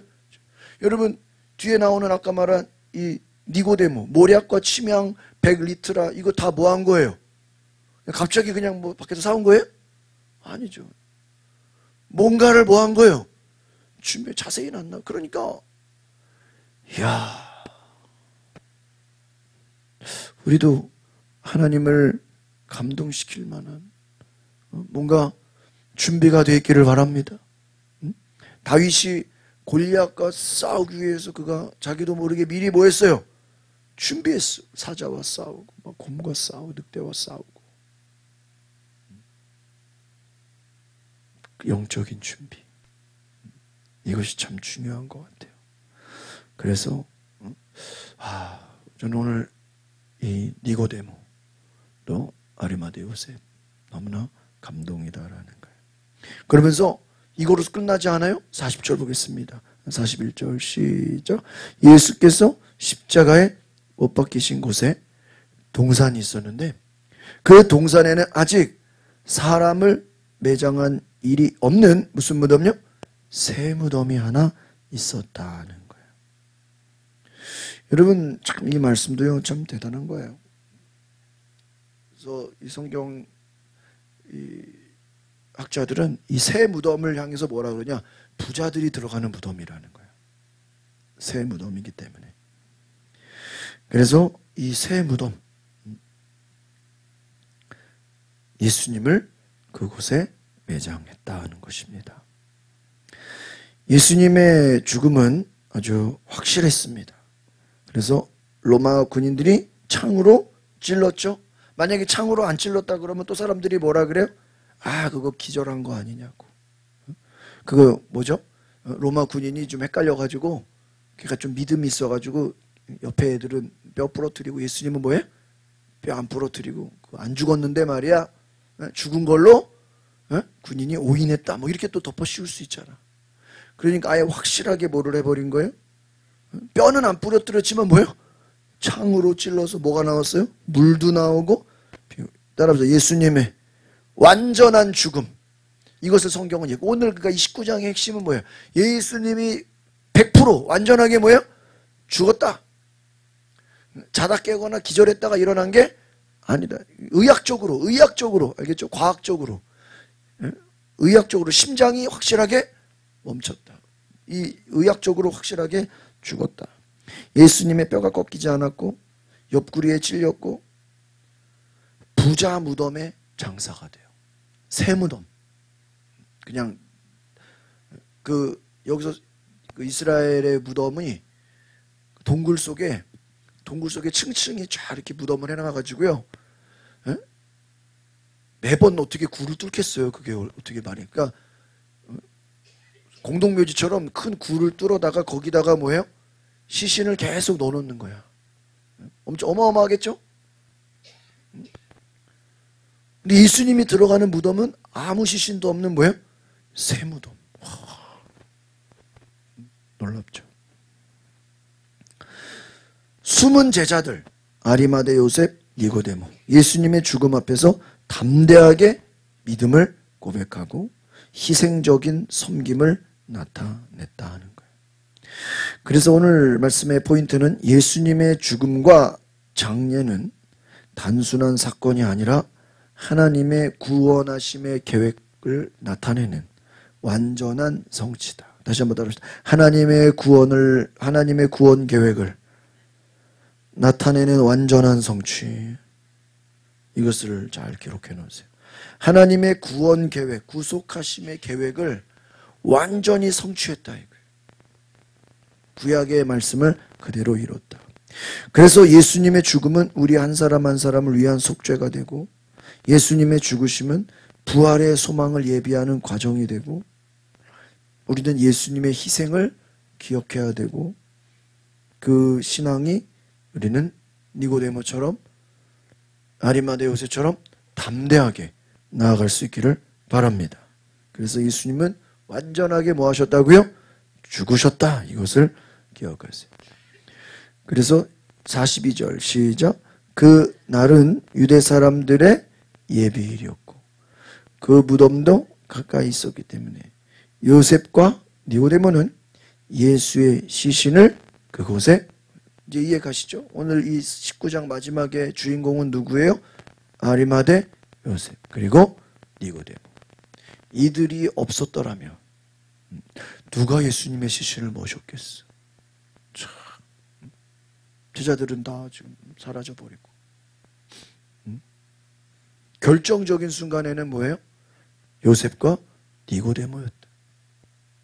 여러분, 뒤에 나오는 아까 말한 이 니고데모, 모략과 침향 100리트라 이거 다 뭐 한 거예요? 갑자기 그냥 뭐 밖에서 사온 거예요? 아니죠. 뭔가를 뭐 한 거예요? 준비 자세히 놨나? 그러니까 이야, 우리도 하나님을 감동시킬 만한 뭔가 준비가 되어 있기를 바랍니다. 다윗이 골리앗과 싸우기 위해서 그가 자기도 모르게 미리 뭐 했어요? 준비했어. 사자와 싸우고 막 곰과 싸우고 늑대와 싸우고. 영적인 준비. 이것이 참 중요한 것 같아요. 그래서 저는 오늘 이 니고데모 또 아리마대 요셉 너무나 감동이다라는 거예요. 그러면서 이거로 끝나지 않아요? 40절 보겠습니다. 41절 시작. 예수께서 십자가에 못 박히신 곳에 동산이 있었는데 그 동산에는 아직 사람을 매장한 일이 없는 무슨 무덤요? 새 무덤이 하나 있었다는 거예요. 여러분, 참 이 말씀도요 참 대단한 거예요. 그래서 이 성경 학자들은 이 새 무덤을 향해서 뭐라 그러냐? 부자들이 들어가는 무덤이라는 거예요. 새 무덤이기 때문에. 그래서 이 새 무덤, 예수님을 그곳에 매장했다는 것입니다. 예수님의 죽음은 아주 확실했습니다. 그래서 로마 군인들이 창으로 찔렀죠. 만약에 창으로 안 찔렀다 그러면 또 사람들이 뭐라 그래요? 아, 그거 기절한 거 아니냐고. 그거 뭐죠? 로마 군인이 좀 헷갈려가지고, 걔가 좀 믿음이 있어가지고, 옆에 애들은 뼈 부러뜨리고, 예수님은 뭐예요? 뼈 안 부러뜨리고, 안 죽었는데 말이야, 죽은 걸로 군인이 오인했다. 뭐 이렇게 또 덮어 씌울 수 있잖아. 그러니까 아예 확실하게 뭐를 해버린 거예요? 뼈는 안 부러뜨렸지만 뭐예요? 창으로 찔러서 뭐가 나왔어요? 물도 나오고. 따라서 예수님의 완전한 죽음, 이것을 성경은 얘기하고, 오늘 그러니까 이 19장의 핵심은 뭐예요? 예수님이 100% 완전하게 뭐예요? 죽었다. 자다 깨거나 기절했다가 일어난 게 아니다. 의학적으로 알겠죠? 과학적으로, 의학적으로 심장이 확실하게 멈췄다. 이 의학적으로 확실하게 죽었다. 예수님의 뼈가 꺾이지 않았고, 옆구리에 찔렸고, 부자 무덤에 장사가 돼요. 새 무덤. 그냥 여기서 이스라엘의 무덤이 동굴 속에 층층이 쫙 이렇게 무덤을 해놔가지고요. 매번 어떻게 굴을 뚫겠어요? 그게 어떻게 말이에요? 그러니까 공동묘지처럼 큰 굴을 뚫어다가 거기다가 뭐예요? 시신을 계속 넣어놓는 거야. 엄청 어마어마하겠죠? 근데 예수님이 들어가는 무덤은 아무 시신도 없는 뭐예요? 새 무덤. 와, 놀랍죠? 숨은 제자들, 아리마대 요셉, 니고데모, 예수님의 죽음 앞에서 담대하게 믿음을 고백하고 희생적인 섬김을 나타냈다 하는 거예요. 그래서 오늘 말씀의 포인트는 예수님의 죽음과 장례는 단순한 사건이 아니라 하나님의 구원하심의 계획을 나타내는 완전한 성취다. 다시 한번 따라합시다. 하나님의 구원 계획을 나타내는 완전한 성취. 이것을 잘 기록해 놓으세요. 하나님의 구원 계획, 구속하심의 계획을 완전히 성취했다 이거예요. 구약의 말씀을 그대로 이뤘다. 그래서 예수님의 죽음은 우리 한 사람 한 사람을 위한 속죄가 되고, 예수님의 죽으심은 부활의 소망을 예비하는 과정이 되고, 우리는 예수님의 희생을 기억해야 되고, 그 신앙이 우리는 니고데모처럼 아리마대 요셉처럼 담대하게 나아갈 수 있기를 바랍니다. 그래서 예수님은 완전하게 뭐 하셨다고요? 죽으셨다. 이것을 기억하세요. 그래서 42절 시작. 그 날은 유대 사람들의 예비일이었고 그 무덤도 가까이 있었기 때문에 요셉과 니고데모는 예수의 시신을 그곳에, 이제 이해 가시죠? 오늘 이 19장 마지막에 주인공은 누구예요? 아리마대 요셉 그리고 니고데모. 이들이 없었더라면 누가 예수님의 시신을 모셨겠어? 참, 제자들은 다 지금 사라져버리고, 결정적인 순간에는 뭐예요? 요셉과 니고데모였다.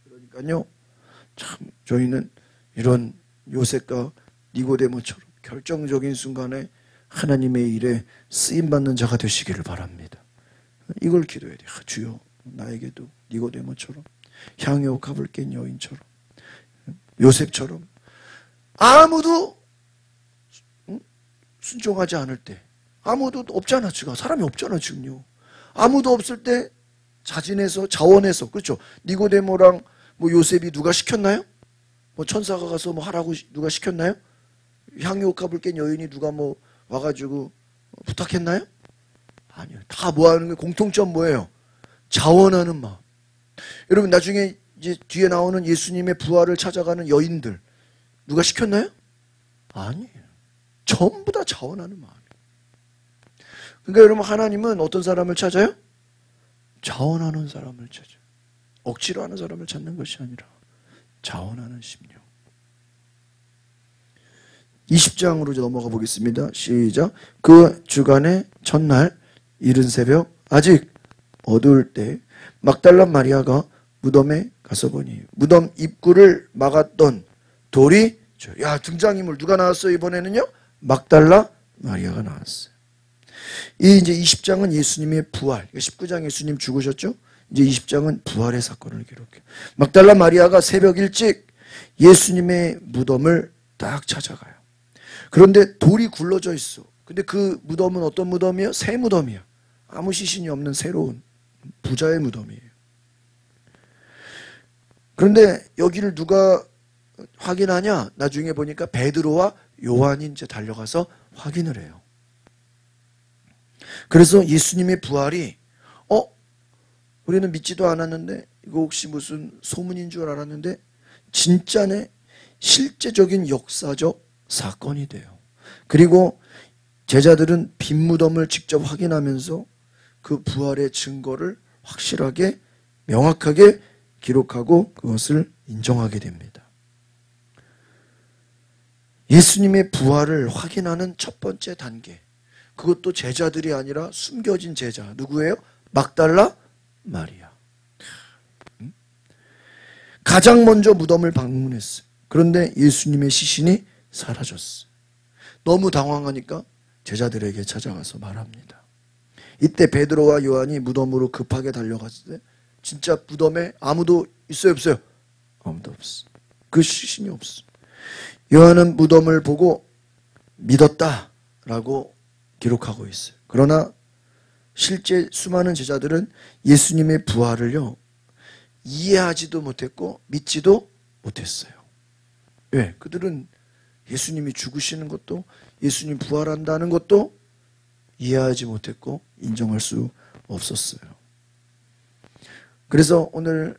그러니까요, 참 저희는 이런 요셉과 니고데모처럼 결정적인 순간에 하나님의 일에 쓰임받는 자가 되시기를 바랍니다. 이걸 기도해야 돼요. 주여, 나에게도 니고데모처럼, 향유 값을 깬 여인처럼, 요셉처럼 아무도 순종하지 않을 때, 아무도 없잖아. 지금 사람이 없잖아. 지금요. 아무도 없을 때 자진해서, 자원해서, 그렇죠? 니고데모랑 뭐 요셉이 누가 시켰나요? 뭐 천사가 가서 뭐 하라고 누가 시켰나요? 향유 값을 깬 여인이 누가 뭐 와가지고 부탁했나요? 아니요. 다 뭐 하는 게 공통점 뭐예요? 자원하는 마음. 여러분, 나중에 이제 뒤에 나오는 예수님의 부활을 찾아가는 여인들 누가 시켰나요? 아니에요. 전부 다 자원하는 마음이에요. 그러니까 여러분, 하나님은 어떤 사람을 찾아요? 자원하는 사람을 찾아요. 억지로 하는 사람을 찾는 것이 아니라 자원하는 심령. 20장으로 넘어가 보겠습니다. 시작. 그 주간의 첫날 이른 새벽 아직 어두울 때 막달라 마리아가 무덤에 가서 보니 무덤 입구를 막았던 돌이, 야, 등장인물 누가 나왔어요? 이번에는요 막달라 마리아가 나왔어요. 이 이제 20장은 예수님의 부활, 19장 예수님 죽으셨죠? 이제 20장은 부활의 사건을 기록해요. 막달라 마리아가 새벽 일찍 예수님의 무덤을 딱 찾아가요. 그런데 돌이 굴러져 있어. 근데 그 무덤은 어떤 무덤이에요? 새 무덤이에요. 아무 시신이 없는 새로운 부자의 무덤이에요. 그런데 여기를 누가 확인하냐? 나중에 보니까 베드로와 요한이 이제 달려가서 확인을 해요. 그래서 예수님의 부활이 우리는 믿지도 않았는데 이거 혹시 무슨 소문인 줄 알았는데 진짜네, 실제적인 역사적 사건이 돼요. 그리고 제자들은 빈 무덤을 직접 확인하면서 그 부활의 증거를 확실하게 명확하게 기록하고 그것을 인정하게 됩니다. 예수님의 부활을 확인하는 첫 번째 단계, 그것도 제자들이 아니라 숨겨진 제자, 누구예요? 막달라 마리아. 가장 먼저 무덤을 방문했어요. 그런데 예수님의 시신이 사라졌어요. 너무 당황하니까 제자들에게 찾아가서 말합니다. 이때 베드로와 요한이 무덤으로 급하게 달려갔을 때 진짜 무덤에 아무도 있어요, 없어요? 아무도 없어. 그 시신이 없어. 요한은 무덤을 보고 믿었다라고 기록하고 있어요. 그러나 실제 수많은 제자들은 예수님의 부활을요, 이해하지도 못했고 믿지도 못했어요. 왜? 그들은 예수님이 죽으시는 것도, 예수님 부활한다는 것도 이해하지 못했고 인정할 수 없었어요. 그래서 오늘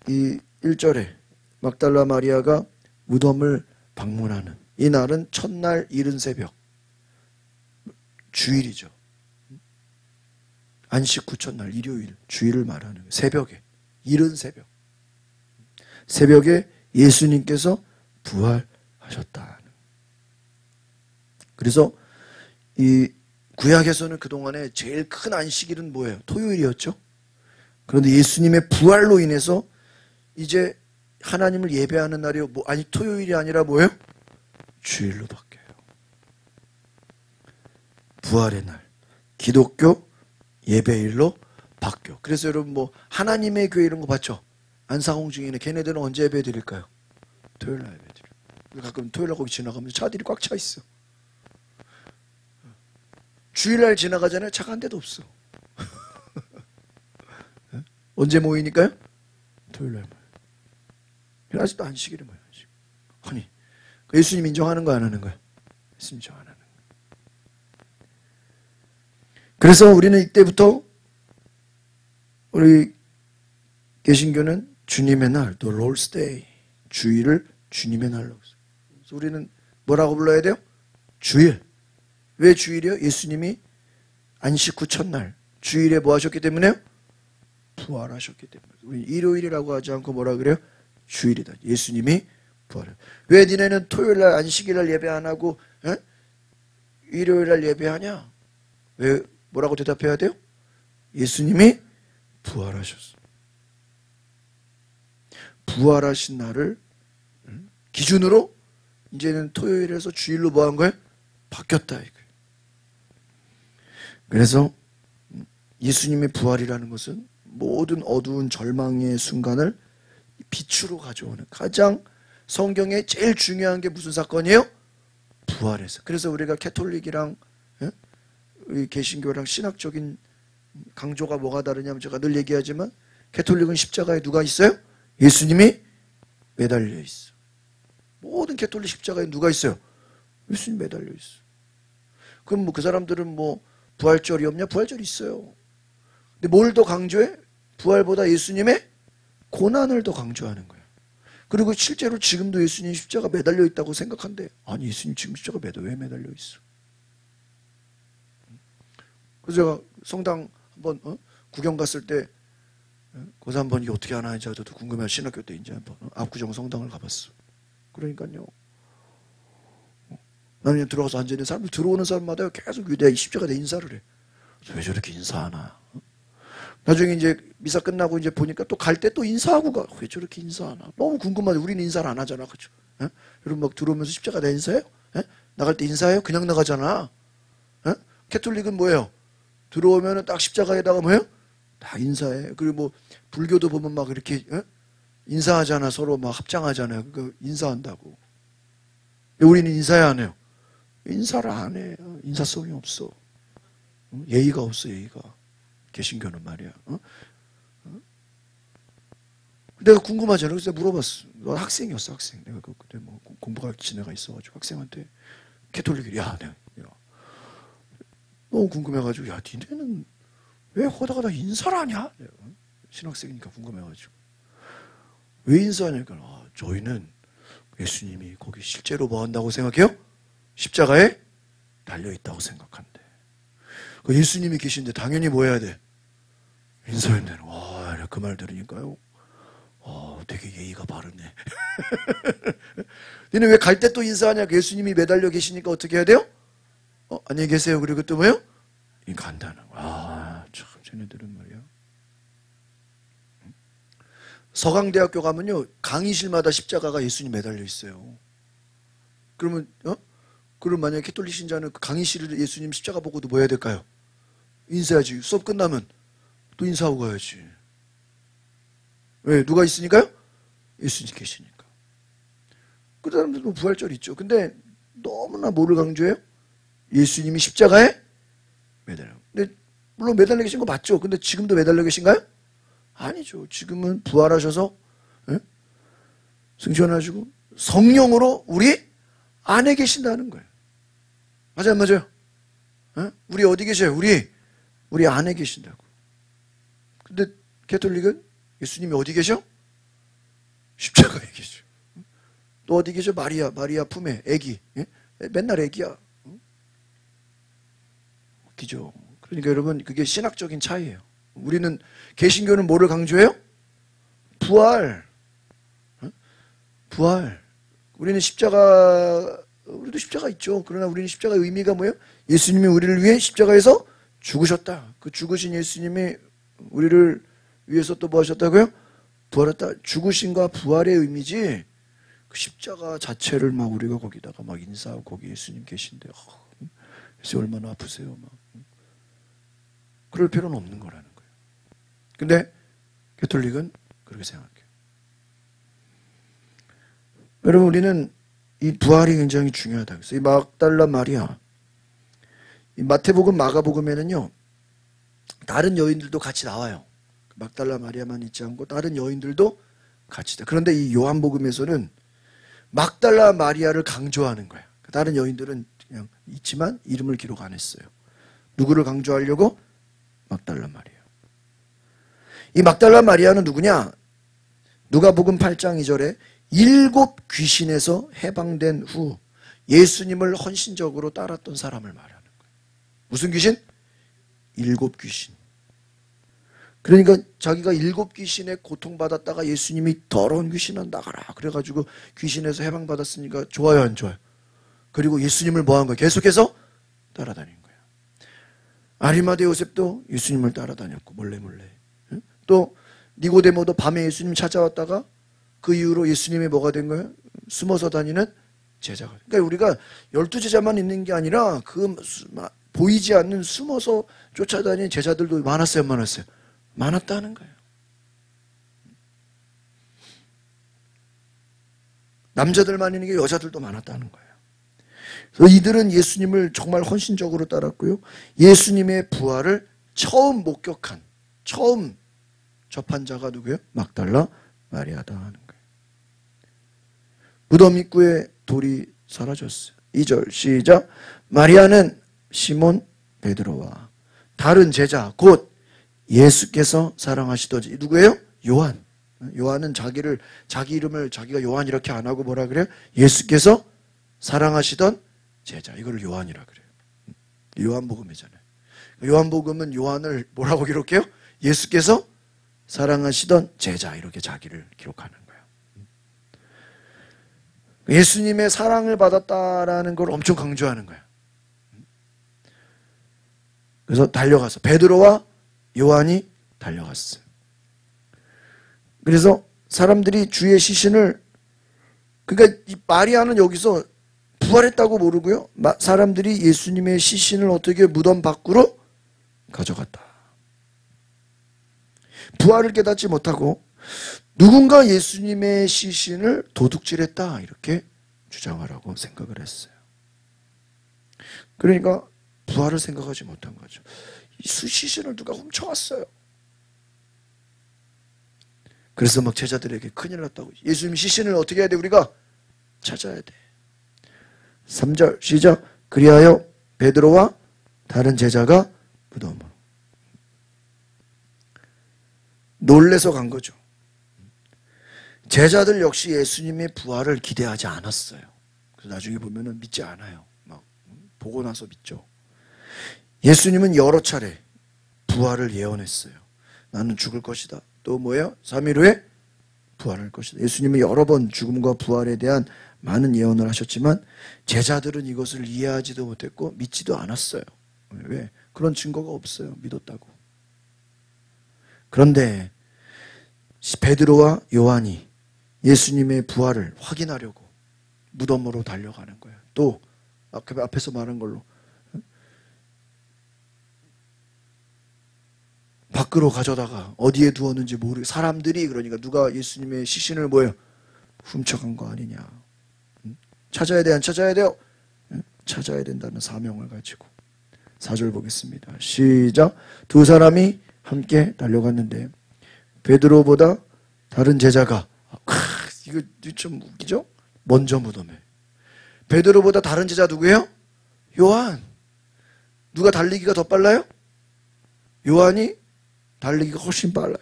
이 1절에 막달라 마리아가 무덤을 방문하는 이 날은 첫날 이른 새벽, 주일이죠. 안식 후 첫날 일요일, 주일을 말하는 거예요. 새벽에, 이른 새벽, 새벽에 예수님께서 부활하셨다. 그래서 이 구약에서는 그동안에 제일 큰 안식일은 뭐예요? 토요일이었죠. 그런데 예수님의 부활로 인해서 이제 하나님을 예배하는 날이 토요일이 아니라 뭐예요? 주일로 바뀌어요. 부활의 날, 기독교 예배일로 바뀌어. 그래서 여러분 하나님의 교회 이런 거 봤죠? 안상홍 중에는 걔네들은 언제 예배 드릴까요? 토요일 날 예배 드려요. 가끔 토요일 날 거기 지나가면 차들이 꽉 차 있어. 주일날 지나가잖아요. 차가 한 대도 없어. 언제 모이니까요? 토요일날 모여요. 아직도 안식일에 모여요. 아니, 예수님 인정하는 거 안 하는 거야? 예수님 인정 안 하는 거야. 그래서 우리는 이때부터 우리 개신교는 주님의 날, the Lord's Day, 주일을 주님의 날로. 그래서 우리는 뭐라고 불러야 돼요? 주일. 왜 주일이요? 예수님이 안식 후 첫날 주일에 뭐 하셨기 때문에요? 부활하셨기 때문에. 우리 일요일이라고 하지 않고 뭐라 그래요? 주일이다. 예수님이 부활해. 왜 니네는 토요일날 안식일날 예배 안 하고 일요일날 예배하냐? 왜 뭐라고 대답해야 돼요? 예수님이 부활하셨어. 부활하신 날을 기준으로 이제는 토요일에서 주일로 뭐 한 거예요? 바뀌었다 이거예요. 그래서 예수님의 부활이라는 것은 모든 어두운 절망의 순간을 빛으로 가져오는 가장 성경에 제일 중요한 게 무슨 사건이에요? 부활에서. 그래서 우리가 캐톨릭이랑 개신교랑 신학적인 강조가 뭐가 다르냐면 제가 늘 얘기하지만 캐톨릭은 십자가에 누가 있어요? 예수님이 매달려 있어. 모든 캐톨릭 십자가에 누가 있어요? 예수님 매달려 있어. 그럼 그 사람들은 부활절이 없냐? 부활절이 있어요. 근데 뭘 더 강조해? 부활보다 예수님의 고난을 더 강조하는 거예요. 그리고 실제로 지금도 예수님 십자가 매달려 있다고 생각한대. 아니, 예수님 지금 십자가 왜 매달려 있어? 그래서 제가 성당 한번 구경 갔을 때 거기서 한번 이게 어떻게 하나 저도 궁금해서 신학교 때 이제 한번 압구정 성당을 가봤어. 그러니까요. 나는 들어가서 앉아있는 사람들, 들어오는 사람마다 계속 위대하게 십자가에 인사를 해. 왜 저렇게 인사하나? 나중에 이제 미사 끝나고 이제 보니까 또 갈 때 또 인사하고 가. 왜 저렇게 인사하나? 너무 궁금하죠. 우리는 인사를 안 하잖아. 그죠? 여러분 들어오면서 십자가에 인사해요? 나갈 때 인사해요? 그냥 나가잖아. 캐톨릭은 뭐예요? 들어오면은 딱 십자가에다가 뭐예요? 다 인사해. 그리고 뭐 불교도 보면 막 이렇게 인사하잖아. 서로 막 합장하잖아요. 그거 인사한다고. 우리는 인사해 안 해요? 인사를 안 해요. 인사성이 없어. 예의가 없어, 예의가. 개신교는 말이야. 내가 궁금하잖아. 그래서 물어봤어. 너 학생이었어, 학생. 내가 그때 뭐 공부가 지내가 있어가지고 학생한테 캐톨릭이 야, 내가 너무 궁금해가지고 야, 니네는 왜 거다가 인사를 하냐? 내가 신학생이니까 궁금해가지고 왜 인사하냐니까 저희는 예수님이 거기 실제로 뭐 한다고 생각해요? 십자가에 달려있다고 생각한대. 그 예수님이 계신데 당연히 뭐 해야 돼? 인사해야 되는. 와, 그 말 들으니까요. 되게 예의가 바르네. 너는 왜 갈 때 또 인사하냐? 예수님이 매달려 계시니까 어떻게 해야 돼요? 안녕히 계세요. 그리고 또 뭐요? 간다는. 참, 쟤네들은 말이야. 서강대학교 가면요, 강의실마다 십자가가 예수님 매달려 있어요. 그러면, 그럼 만약에 캐톨릭 신자는 그 강의실을 예수님 십자가 보고도 뭐 해야 될까요? 인사해야지. 수업 끝나면 또 인사하고 가야지. 왜? 누가 있으니까요? 예수님 계시니까. 그 사람들도 부활절 있죠. 근데 너무나 뭐를 강조해요? 예수님이 십자가에 매달려. 근데 물론 매달려 계신 거 맞죠? 근데 지금도 매달려 계신가요? 아니죠. 지금은 부활하셔서 승천하시고 성령으로 우리 안에 계신다는 거예요. 맞아요, 맞아요? 우리 어디 계셔요? 우리 안에 계신다고. 근데 캐톨릭은 예수님이 어디 계셔? 십자가에 계셔. 또 어디 계셔? 마리아 품에 애기. 맨날 애기야. 웃기죠. 그러니까 여러분, 그게 신학적인 차이예요. 우리는 개신교는 뭐를 강조해요? 부활. 부활. 우리도 십자가 있죠. 그러나 우리는 십자가의 의미가 뭐예요? 예수님이 우리를 위해 십자가에서 죽으셨다. 그 죽으신 예수님이 우리를 위해서 또 뭐 하셨다고요? 부활했다. 죽으심과 부활의 의미지, 그 십자가 자체를 막 우리가 거기다가 막 인사하고 거기 예수님 계신데, 예수님 얼마나 아프세요? 막. 그럴 필요는 없는 거라는 거예요. 근데 캐톨릭은 그렇게 생각해요. 여러분, 우리는 이 부활이 굉장히 중요하다. 그래서 이 막달라 마리아, 이 마태복음, 마가복음에는요, 다른 여인들도 같이 나와요. 막달라 마리아만 있지 않고 다른 여인들도 같이 있다. 그런데 이 요한복음에서는 막달라 마리아를 강조하는 거야. 다른 여인들은 그냥 있지만 이름을 기록 안 했어요. 누구를 강조하려고? 막달라 마리아. 이 막달라 마리아는 누구냐? 누가복음 8장 2절에 7 귀신에서 해방된 후 예수님을 헌신적으로 따랐던 사람을 말하는 거예요. 무슨 귀신? 7 귀신. 그러니까 자기가 7 귀신에 고통받았다가 예수님이 더러운 귀신은 나가라 그래가지고 귀신에서 해방받았으니까 좋아요, 안 좋아요? 그리고 예수님을 뭐 한 거예요? 계속해서 따라다닌 거예요. 아리마대 요셉도 예수님을 따라다녔고 몰래. 또 니고데모도 밤에 예수님 찾아왔다가 그 이후로 예수님이 뭐가 된 거예요? 숨어서 다니는 제자가. 그러니까 우리가 12제자만 있는 게 아니라 그 보이지 않는 숨어서 쫓아다니는 제자들도 많았어요, 안 많았어요? 많았다는 거예요. 남자들만 있는 게 여자들도 많았다는 거예요. 그래서 이들은 예수님을 정말 헌신적으로 따랐고요. 예수님의 부활을 처음 목격한, 처음 접한 자가 누구예요? 막달라 마리아다 하는 거예요. 무덤 입구에 돌이 사라졌어요. 2절 시작. 마리아는 시몬 베드로와 다른 제자 곧 예수께서 사랑하시던 누구예요? 요한. 요한은 자기 이름을 자기가 요한 이렇게 안 하고 뭐라 그래요? 예수께서 사랑하시던 제자. 이거를 요한이라 그래요. 요한복음이잖아요. 요한복음은 요한을 뭐라고 기록해요? 예수께서 사랑하시던 제자 이렇게 자기를 기록하는 거예요. 예수님의 사랑을 받았다라는 걸 엄청 강조하는 거예요. 그래서 달려가서 베드로와 요한이 달려갔어요. 그래서 사람들이 주의 시신을, 그러니까 이 마리아는 여기서 부활했다고 모르고요. 사람들이 예수님의 시신을 어떻게 무덤 밖으로 가져갔다. 부활을 깨닫지 못하고 누군가 예수님의 시신을 도둑질했다 이렇게 주장하라고 생각을 했어요. 그러니까 부활을 생각하지 못한 거죠. 이 시신을 누가 훔쳐왔어요. 그래서 막 제자들에게 큰일 났다고. 예수님 시신을 어떻게 해야 돼? 우리가 찾아야 돼. 3절 시작. 그리하여 베드로와 다른 제자가 무덤으로. 놀래서 간 거죠. 제자들 역시 예수님의 부활을 기대하지 않았어요. 그래서 나중에 보면은 믿지 않아요. 막 보고 나서 믿죠. 예수님은 여러 차례 부활을 예언했어요. 나는 죽을 것이다. 또 뭐예요? 3일 후에 부활할 것이다. 예수님은 여러 번 죽음과 부활에 대한 많은 예언을 하셨지만 제자들은 이것을 이해하지도 못했고 믿지도 않았어요. 왜? 그런 증거가 없어요. 믿었다고. 그런데 베드로와 요한이 예수님의 부활을 확인하려고 무덤으로 달려가는 거예요. 또 앞에서 말한 걸로 밖으로 가져다가 어디에 두었는지 모르게 사람들이 그러니까 누가 예수님의 시신을 뭐예요? 훔쳐간 거 아니냐. 찾아야 돼, 안 찾아야 돼요? 찾아야 된다는 사명을 가지고. 4절 보겠습니다. 시작. 두 사람이 함께 달려갔는데 베드로보다 다른 제자가 이거 좀 웃기죠? 먼저 무덤에. 베드로보다 다른 제자 누구예요? 요한. 누가 달리기가 더 빨라요? 요한이 달리기가 훨씬 빨라요.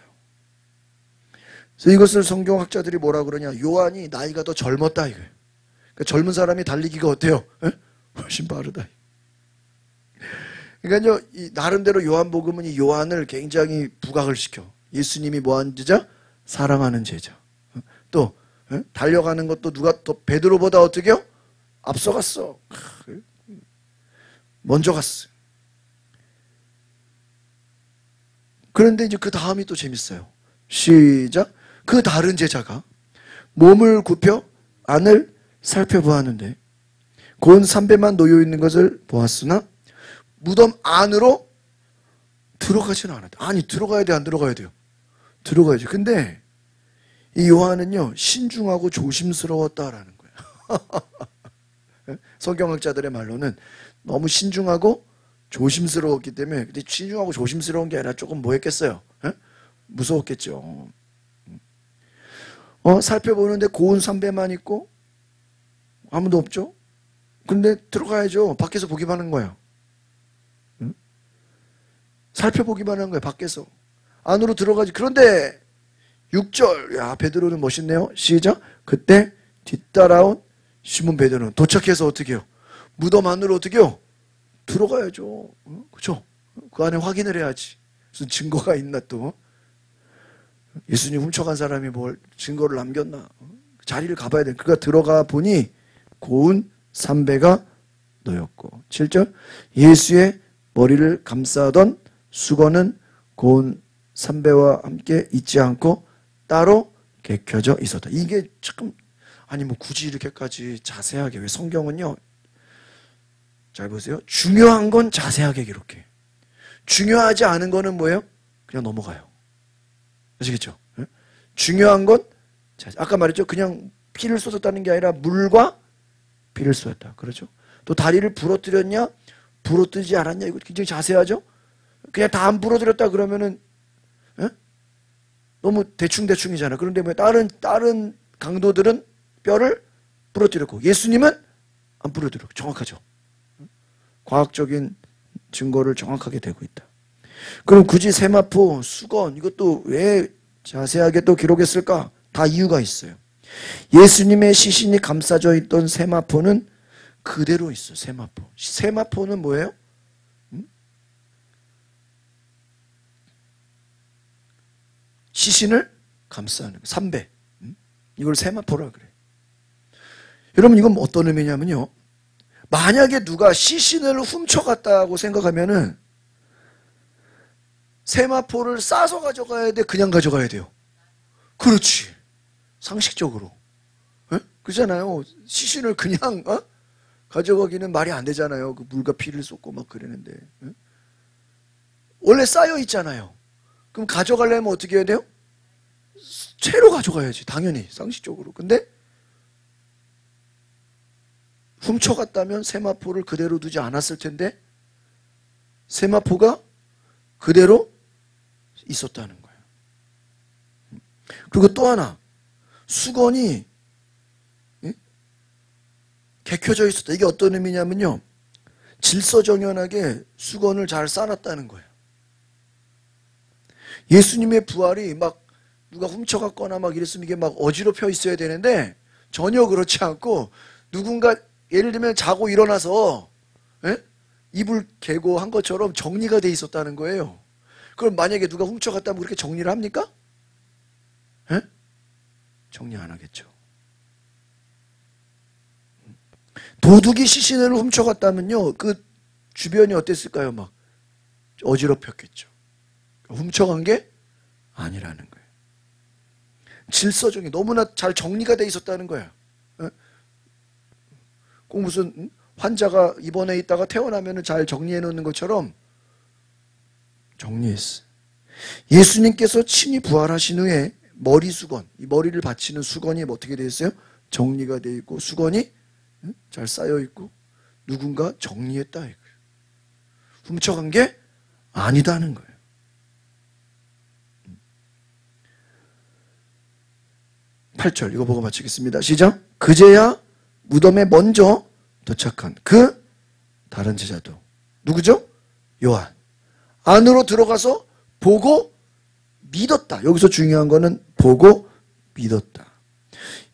그래서 이것을 성경학자들이 뭐라 그러냐? 요한이 나이가 더 젊었다 이거예요. 그러니까 젊은 사람이 달리기가 어때요? 에? 훨씬 빠르다. 그러니까요, 이 나름대로 요한복음은 이 요한을 굉장히 부각을 시켜. 예수님이 뭐한 제자? 사랑하는 제자. 또 달려가는 것도 누가 더 베드로보다 어떻게요? 앞서갔어. 먼저 갔어요. 그런데 이제 그 다음이 또 재밌어요. 시작. 그 다른 제자가 몸을 굽혀 안을 살펴보았는데 고운 삼배만 놓여 있는 것을 보았으나 무덤 안으로 들어가지는 않았다. 아니 들어가야 돼, 안 들어가야 돼요? 들어가야죠. 근데 이 요한은요 신중하고 조심스러웠다라는 거예요. 성경학자들의 말로는 너무 신중하고 조심스러웠기 때문에. 근데 신중하고 조심스러운 게 아니라 조금 뭐 했겠어요? 무서웠겠죠. 살펴보는데 고운 삼배만 있고 아무도 없죠. 근데 들어가야죠. 밖에서 보기만 하는 거예요. 살펴보기만 하는 거예요. 밖에서. 안으로 들어가지. 그런데 6절. 야, 베드로는 멋있네요. 시작. 그때 뒤따라온 시몬 베드로는 도착해서 어떻게 해요? 무덤 안으로 어떻게 해요? 들어가야죠. 그렇죠? 그 안에 확인을 해야지. 무슨 증거가 있나 또. 예수님 훔쳐간 사람이 뭘 증거를 남겼나. 자리를 가봐야 돼. 그가 들어가 보니 고운 삼배가 놓였고. 7절. 예수의 머리를 감싸던 수건은 고운 삼배와 함께 있지 않고 따로 개켜져 있었다. 이게 참 아니 뭐 굳이 이렇게까지 자세하게. 왜 성경은요. 잘 보세요. 중요한 건 자세하게 기록해. 중요하지 않은 거는 뭐예요? 그냥 넘어가요. 아시겠죠? 중요한 건 아까 말했죠. 그냥 피를 쏟았다는 게 아니라 물과 피를 쏟았다. 그렇죠? 또 다리를 부러뜨렸냐? 부러뜨리지 않았냐? 이거 굉장히 자세하죠? 그냥 다 안 부러뜨렸다 그러면은 너무 대충이잖아. 그런데 뭐 다른 강도들은 뼈를 부러뜨렸고 예수님은 안 부러뜨렸고 정확하죠. 과학적인 증거를 정확하게 대고 있다. 그럼 굳이 세마포, 수건 이것도 왜 자세하게 또 기록했을까? 다 이유가 있어요. 예수님의 시신이 감싸져 있던 세마포는 그대로 있어요. 세마포. 세마포는 뭐예요? 시신을 감싸는 삼배. 이걸 세마포라 그래. 여러분 이건 어떤 의미냐면요. 만약에 누가 시신을 훔쳐갔다고 생각하면은 세마포를 싸서 가져가야 돼? 그냥 가져가야 돼요? 그렇지. 상식적으로. 그렇잖아요. 시신을 그냥 가져가기는 말이 안 되잖아요. 그 물과 피를 쏟고 막 그러는데. 응? 원래 쌓여 있잖아요. 그럼 가져가려면 어떻게 해야 돼요? 채로 가져가야지. 당연히 상식적으로. 근데 훔쳐갔다면 세마포를 그대로 두지 않았을 텐데 세마포가 그대로 있었다는 거예요. 그리고 또 하나, 수건이 개켜져 있었다. 이게 어떤 의미냐면요, 질서정연하게 수건을 잘 싸놨다는 거예요. 예수님의 부활이 막 누가 훔쳐갔거나 막 이랬으면 이게 막 어지럽혀 있어야 되는데 전혀 그렇지 않고, 누군가 예를 들면 자고 일어나서 이불 개고 한 것처럼 정리가 돼 있었다는 거예요. 그럼 만약에 누가 훔쳐갔다면 그렇게 정리를 합니까? 정리 안 하겠죠. 도둑이 시신을 훔쳐갔다면요, 그 주변이 어땠을까요? 막 어지럽혔겠죠. 훔쳐간 게 아니라는 거예요. 질서정이 너무나 잘 정리가 돼 있었다는 거예요. 꼭 무슨 환자가 입원해 있다가 태어나면 잘 정리해 놓는 것처럼 정리했어요. 예수님께서 친히 부활하신 후에 머리 수건, 이 머리를 받치는 수건이 어떻게 되어 있어요? 정리가 되어 있고, 수건이 잘 쌓여 있고, 누군가 정리했다 이거예요. 훔쳐간 게 아니다는 거예요. 8절 이거 보고 마치겠습니다. 시작. 그제야 무덤에 먼저 도착한 그 다른 제자도, 누구죠? 요한. 안으로 들어가서 보고 믿었다. 여기서 중요한 거는 보고 믿었다.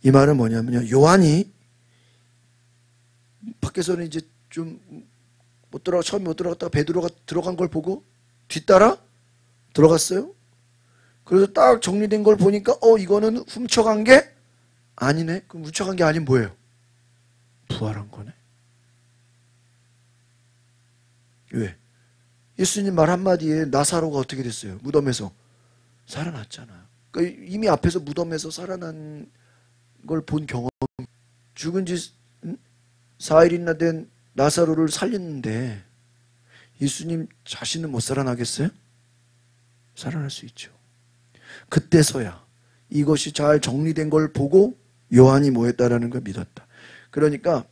이 말은 뭐냐면요, 요한이 밖에서는 이제 좀 못 들어가, 처음에 못 들어갔다가 베드로가 들어간 걸 보고 뒤따라 들어갔어요. 그래서 딱 정리된 걸 보니까 이거는 훔쳐간 게 아니네. 그럼 훔쳐간 게 아닌 뭐예요? 부활한 거네. 왜? 예수님 말 한마디에 나사로가 어떻게 됐어요? 무덤에서 살아났잖아요. 그러니까 이미 앞에서 무덤에서 살아난 걸 본 경험. 죽은 지 4일이나 된 나사로를 살렸는데 예수님 자신은 못 살아나겠어요? 살아날 수 있죠. 그때서야 이것이 잘 정리된 걸 보고 요한이 뭐 했다라는 걸 믿었다. 그러니까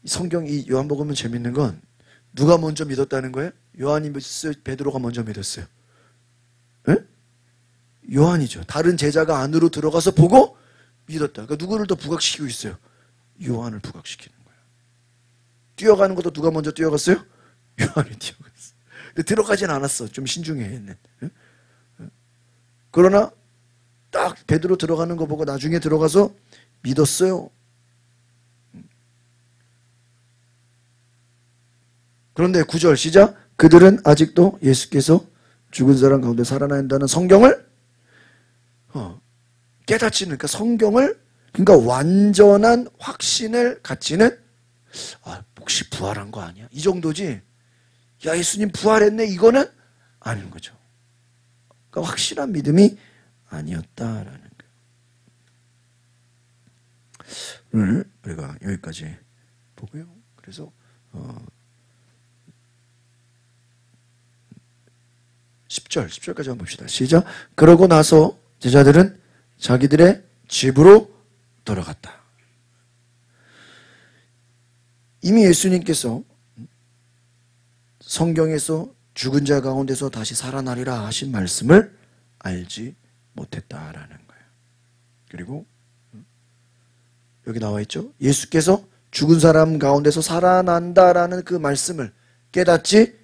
성경 이 요한복음은 재밌는 건 누가 먼저 믿었다는 거예요? 요한이 믿었어요? 베드로가 먼저 믿었어요? 에? 요한이죠. 다른 제자가 안으로 들어가서 보고 믿었다. 그러니까 누구를 더 부각시키고 있어요? 요한을 부각시키는 거예요. 뛰어가는 것도 누가 먼저 뛰어갔어요? 요한이 뛰어갔어요. 근데 들어가진 않았어. 좀 신중해 했네. 그러나 딱 베드로 들어가는 거 보고 나중에 들어가서 믿었어요. 그런데 9절 시작. 그들은 아직도 예수께서 죽은 사람 가운데 살아난다는 성경을 깨닫지는, 그러니까 성경을, 그러니까 완전한 확신을 갖지는, 혹시 부활한 거 아니야? 이 정도지. 야, 예수님 부활했네, 이거는 아닌 거죠. 그러니까 확실한 믿음이 아니었다라는 거예요. 오늘 우리가 여기까지 보고요. 그래서 10절까지 한번 봅시다. 시작. 그러고 나서 제자들은 자기들의 집으로 돌아갔다. 이미 예수님께서 성경에서 죽은 자 가운데서 다시 살아나리라 하신 말씀을 알지 못했다라는 거예요. 그리고 여기 나와 있죠. 예수께서 죽은 사람 가운데서 살아난다라는 그 말씀을 깨닫지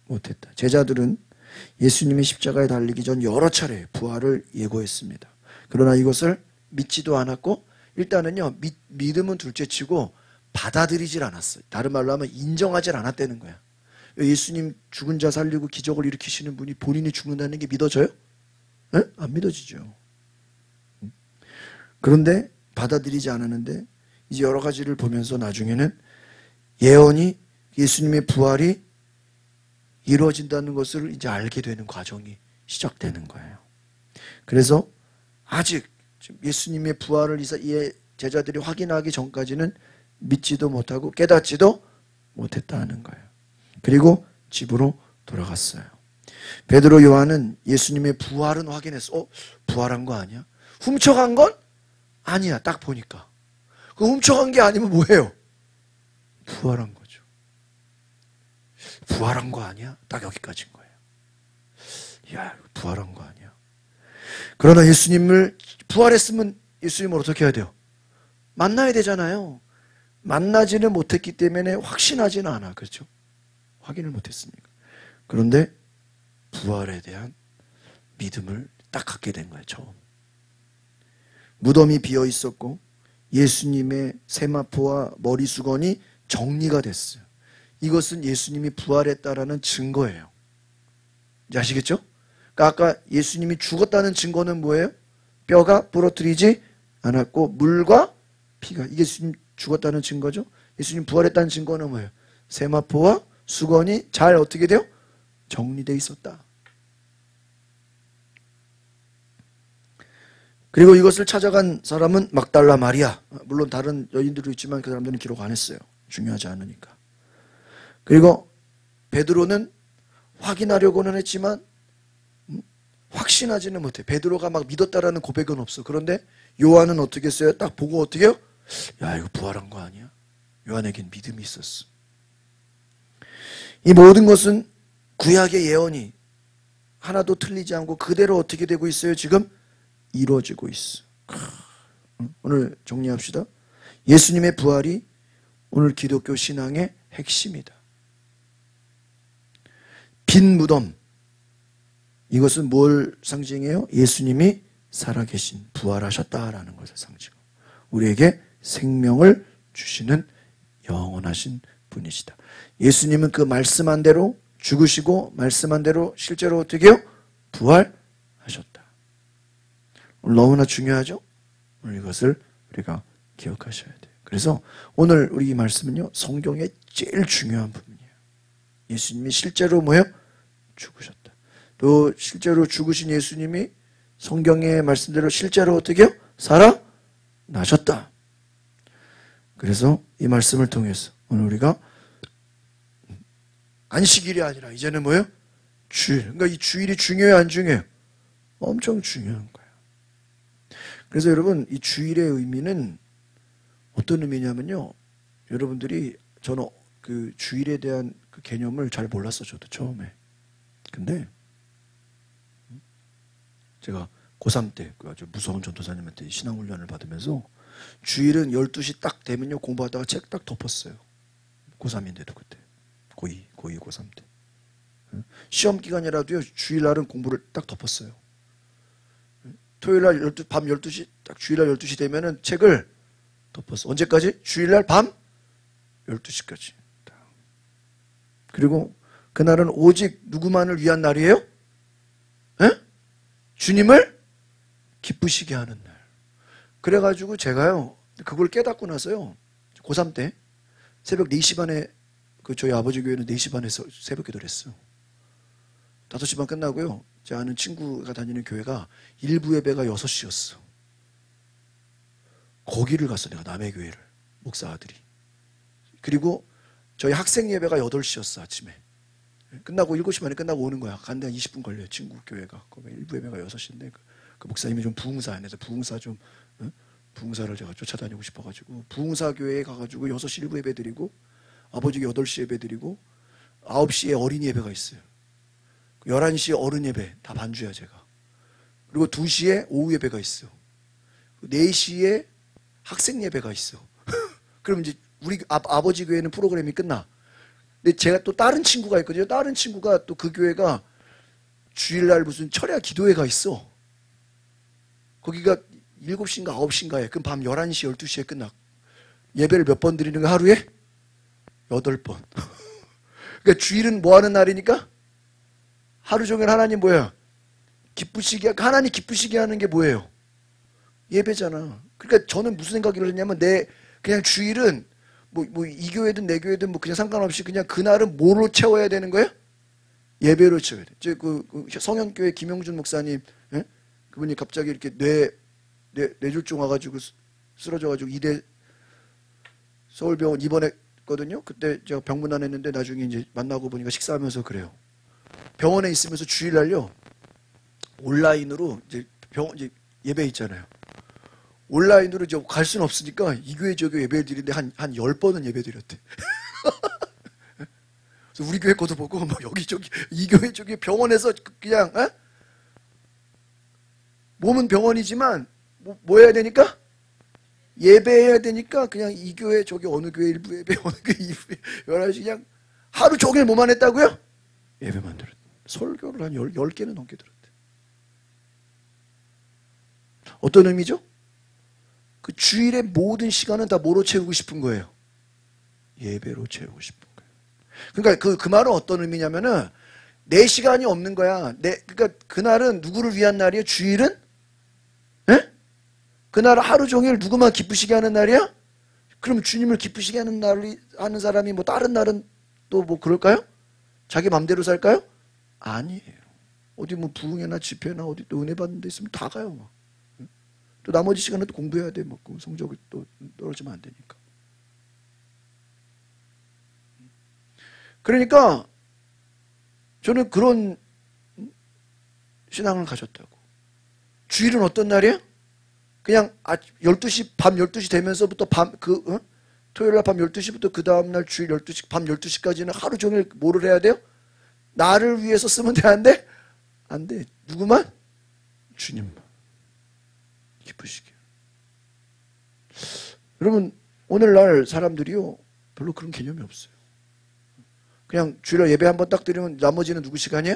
못했다. 제자들은 예수님이 십자가에 달리기 전 여러 차례 부활을 예고했습니다. 그러나 이것을 믿지도 않았고, 일단은요, 믿음은 둘째치고 받아들이질 않았어요. 다른 말로 하면 인정하질 않았다는 거야. 예수님 죽은 자 살리고 기적을 일으키시는 분이 본인이 죽는다는 게 믿어져요? 네? 안 믿어지죠. 그런데 받아들이지 않았는데 이제 여러 가지를 보면서 나중에는 예언이, 예수님의 부활이 이루어진다는 것을 이제 알게 되는 과정이 시작되는 거예요. 그래서 아직 예수님의 부활을 이 제자들이 확인하기 전까지는 믿지도 못하고 깨닫지도 못했다는 거예요. 그리고 집으로 돌아갔어요. 베드로, 요한은 예수님의 부활은 확인했어. 부활한 거 아니야? 훔쳐간 건 아니야. 딱 보니까. 그 훔쳐간 게 아니면 뭐예요? 부활한 거죠. 부활한 거 아니야? 딱 여기까지인 거예요. 야, 부활한 거 아니야? 그러나 예수님을 부활했으면 예수님을 어떻게 해야 돼요? 만나야 되잖아요. 만나지는 못했기 때문에 확신하지는 않아. 그렇죠? 확인을 못했으니까. 그런데 부활에 대한 믿음을 딱 갖게 된 거예요. 처음. 무덤이 비어 있었고 예수님의 세마포와 머리 수건이 정리가 됐어요. 이것은 예수님이 부활했다라는 증거예요. 이제 아시겠죠? 그러니까 아까 예수님이 죽었다는 증거는 뭐예요? 뼈가 부러뜨리지 않았고 물과 피가, 이게 예수님 죽었다는 증거죠. 예수님 부활했다는 증거는 뭐예요? 세마포와 수건이 잘 어떻게 돼요? 정리되어 있었다. 그리고 이것을 찾아간 사람은 막달라 마리아, 물론 다른 여인들도 있지만 그 사람들은 기록 안 했어요. 중요하지 않으니까. 그리고 베드로는 확인하려고는 했지만 확신하지는 못해. 베드로가 막 믿었다라는 고백은 없어. 그런데 요한은 어떻게 했어요? 딱 보고 어떻게 해요? 야, 이거 부활한 거 아니야? 요한에겐 믿음이 있었어. 이 모든 것은 구약의 예언이 하나도 틀리지 않고 그대로 어떻게 되고 있어요? 지금 이루어지고 있어. 오늘 정리합시다. 예수님의 부활이 오늘 기독교 신앙의 핵심이다. 빈 무덤, 이것은 뭘 상징해요? 예수님이 살아계신, 부활하셨다라는 것을 상징하고 우리에게 생명을 주시는 영원하신 분이시다. 예수님은 그 말씀한 대로 죽으시고 말씀한 대로 실제로 어떻게 해요? 부활하셨다. 오늘 너무나 중요하죠? 오늘 이것을 우리가 기억하셔야 돼요. 그래서 오늘 우리 이 말씀은요, 성경의 제일 중요한 부분이에요. 예수님이 실제로 뭐예요? 죽으셨다. 또 실제로 죽으신 예수님이 성경의 말씀대로 실제로 어떻게 해요? 살아나셨다. 그래서 이 말씀을 통해서 오늘 우리가 안식일이 아니라 이제는 뭐예요? 주일. 그러니까 이 주일이 중요해요, 안 중요해요? 엄청 중요한 거예요. 그래서 여러분, 이 주일의 의미는 어떤 의미냐면요, 여러분들이, 저는 그 주일에 대한 그 개념을 잘 몰랐어, 저도 처음에. 근데 제가 고3 때 그 아주 무서운 전도사님한테 신앙훈련을 받으면서 주일은 12시 딱 되면요, 공부하다가 책 딱 덮었어요. 고3인데도 그때. 고2, 고3 때. 시험 기간이라도요, 주일날은 공부를 딱 덮었어요. 토요일날 밤 12시, 딱 주일날 12시 되면은 책을 덮었어. 언제까지? 주일날 밤 12시까지. 그리고 그날은 오직 누구만을 위한 날이에요? 에? 주님을 기쁘시게 하는 날. 그래가지고 제가요, 그걸 깨닫고 나서요, 고3 때 새벽 4시 반에, 저희 아버지 교회는 4시 반에 새벽 기도를 했어요. 5시 반 끝나고요, 제 아는 친구가 다니는 교회가 일부 예배가 6시였어. 거기를 갔어, 내가 남의 교회를. 목사 아들이. 그리고 저희 학생 예배가 8시였어, 아침에. 끝나고 7시 반에 끝나고 오는 거야. 가는데 한 20분 걸려요, 친구 교회가. 거기 일부 예배가 6시인데 그 목사님이 좀 부흥사 안에서 부흥사를 제가 쫓아다니고 싶어가지고 부흥사 교회에 가가지고 6시 일부 예배 드리고 아버지가 8시 예배 드리고 9시에 어린이 예배가 있어요. 11시에 어른 예배 다 반주야 제가. 그리고 2시에 오후 예배가 있어. 4시에 학생 예배가 있어. 그럼 이제 우리 아버지 교회는 프로그램이 끝나. 근데 제가 또 다른 친구가 있거든요. 다른 친구가 또 그 교회가 주일날 무슨 철야 기도회가 있어. 거기가 7시인가 9시인가에. 그럼 밤 11시, 12시에 끝나. 예배를 몇 번 드리는 거 하루에? 8번. 그러니까 주일은 뭐 하는 날이니까? 하루 종일 하나님 뭐야? 하나님 기쁘시게 하는 게 뭐예요? 예배잖아. 그러니까 저는 무슨 생각을 했냐면 그냥 주일은 이 교회든 내 교회든 뭐 그냥 상관없이 그냥 그날은 뭐로 채워야 되는 거예요? 예배로 채워야 돼. 성현교회 김용준 목사님, 예? 그분이 갑자기 이렇게 뇌졸중 와가지고 쓰러져가지고 2대 서울병원 입원했거든요. 그때 제가 병문안 했는데 나중에 이제 만나고 보니까 식사하면서 그래요. 병원에 있으면서 주일날요 온라인으로 이제 이제 예배 있잖아요. 온라인으로 이제 갈 수는 없으니까 이 교회 저 교회 예배 드리는데 한 10번은 예배 드렸대. 그래서 우리 교회 것도 보고 뭐 여기저기 이 교회 저기 병원에서 그냥 몸은 병원이지만 뭐 해야 되니까? 예배해야 되니까 그냥 이 교회 저기 어느 교회 일부 예배 어느 교회 2부 11시 그냥 하루 종일 뭐만 했다고요? 예배만 들었대. 설교를 한 10개는 넘게 들었대. 어떤 의미죠? 그 주일의 모든 시간은 다 뭐로 채우고 싶은 거예요? 예배로 채우고 싶은 거예요. 그러니까 그 말은 어떤 의미냐면은 내 시간이 없는 거야. 그러니까 그날은 누구를 위한 날이에요? 주일은? 예? 그날 하루 종일 누구만 기쁘시게 하는 날이야? 그럼 주님을 기쁘시게 하는 날이 하는 사람이 뭐 다른 날은 또 뭐 그럴까요? 자기 맘대로 살까요? 아니에요. 어디 뭐 부흥회나 집회나 어디 또 은혜 받는 데 있으면 다 가요. 막. 또 나머지 시간은 또 공부해야 돼. 뭐 성적이 또 떨어지면 안 되니까. 그러니까 저는 그런 신앙을 가졌다고. 주일은 어떤 날이에요? 그냥 12시, 밤 12시 되면서부터 토요일 날 밤 12시부터 그 다음날 주일 12시, 밤 12시까지는 하루 종일 뭐를 해야 돼요? 나를 위해서 쓰면 돼? 안 돼? 안 돼. 누구만? 주님만. 기쁘시게. 여러분, 오늘날 사람들이요, 별로 그런 개념이 없어요. 그냥 주일날 예배 한번 딱 드리면 나머지는 누구 시간이에요?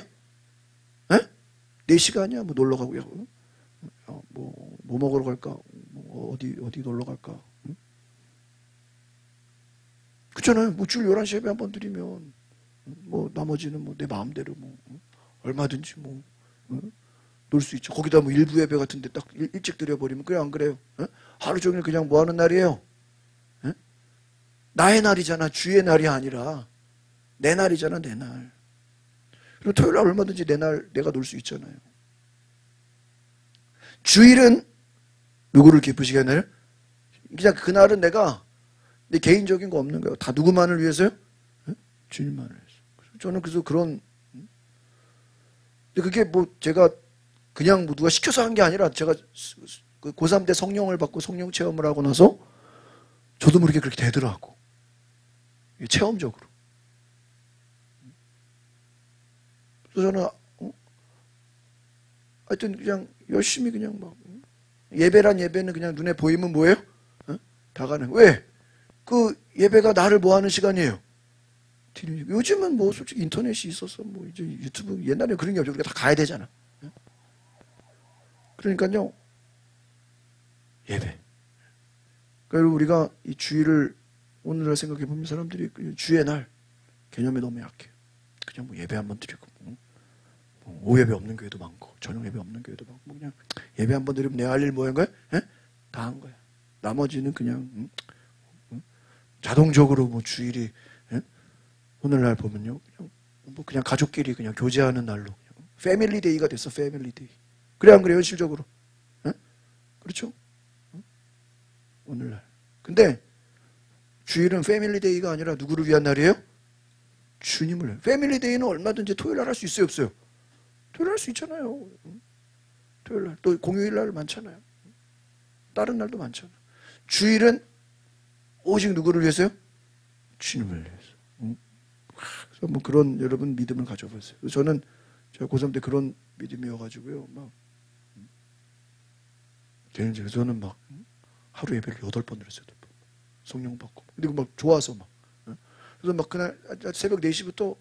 에? 내 시간이야. 뭐 놀러 가고요. 뭐 먹으러 갈까? 뭐 어디 놀러 갈까? 응? 그렇잖아요. 뭐 주일 11시 예배 한번 드리면 뭐 나머지는 뭐 내 마음대로 뭐 얼마든지 뭐 놀 수 있죠. 거기다 뭐 일부 예배 같은데 딱 일찍 드려버리면 그래 안 그래요? 에? 하루 종일 그냥 뭐 하는 날이에요? 에? 나의 날이잖아. 주의 날이 아니라 내 날이잖아. 내 날. 그리고 토요일 날 얼마든지 내 날 내가 놀 수 있잖아요. 주일은 누구를 기쁘시게 하나요? 그냥 그날은 내가 내 개인적인 거 없는 거예요. 다 누구만을 위해서요? 에? 주님만을 위해서. 저는 그래서 그런 근데 그게 뭐 제가 그냥 뭐 누가 시켜서 한 게 아니라 제가 고3 때 성령을 받고 성령 체험을 하고 나서 저도 모르게 그렇게 되더라고. 체험적으로. 그래서 저는 하여튼 그냥 열심히 그냥 막 예배란 예배는 그냥 눈에 보이면 뭐예요? 다 가는. 왜? 그 예배가 나를 뭐 하는 시간이에요? 요즘은 뭐 솔직히 인터넷이 있어서 뭐 이제 유튜브 옛날에 그런 게 없죠. 우리가 다 가야 되잖아. 그러니까요. 예배. 그러니까 우리가 이 주일을 오늘날 생각해 보면 사람들이 주의 날 개념이 너무 약해요. 그냥 뭐 예배 한번 드리고 오후 예배 없는 교회도 많고 저녁 예배 없는 교회도 많고 그냥 예배 한번 드리면 내가 할 일 뭐 한 거야? 다 한 거야. 나머지는 그냥 자동적으로 뭐 주일이 오늘날 보면요 그냥 가족끼리 그냥 교제하는 날로 패밀리 데이가 됐어. 패밀리 데이. 그래 안 그래요? 실적으로 그렇죠? 오늘날. 근데 주일은 패밀리 데이가 아니라 누구를 위한 날이에요? 주님을 위한. 패밀리 데이는 얼마든지 토요일 날 할 수 있어요? 없어요? 토요일 할 수 있잖아요. 토요일 날. 또 공휴일 날 많잖아요. 다른 날도 많잖아요. 주일은 오직 누구를 위해서요? 주님을 위해서. 그래서 뭐 그런 여러분 믿음을 가져보세요. 저는 제가 고3 때 그런 믿음이어가지고요. 막 되는지 저는 막 하루 예배를 8번 드렸어요. 8번. 성령 받고. 근데 막 좋아서 막. 그래서 막 그날 새벽 4시부터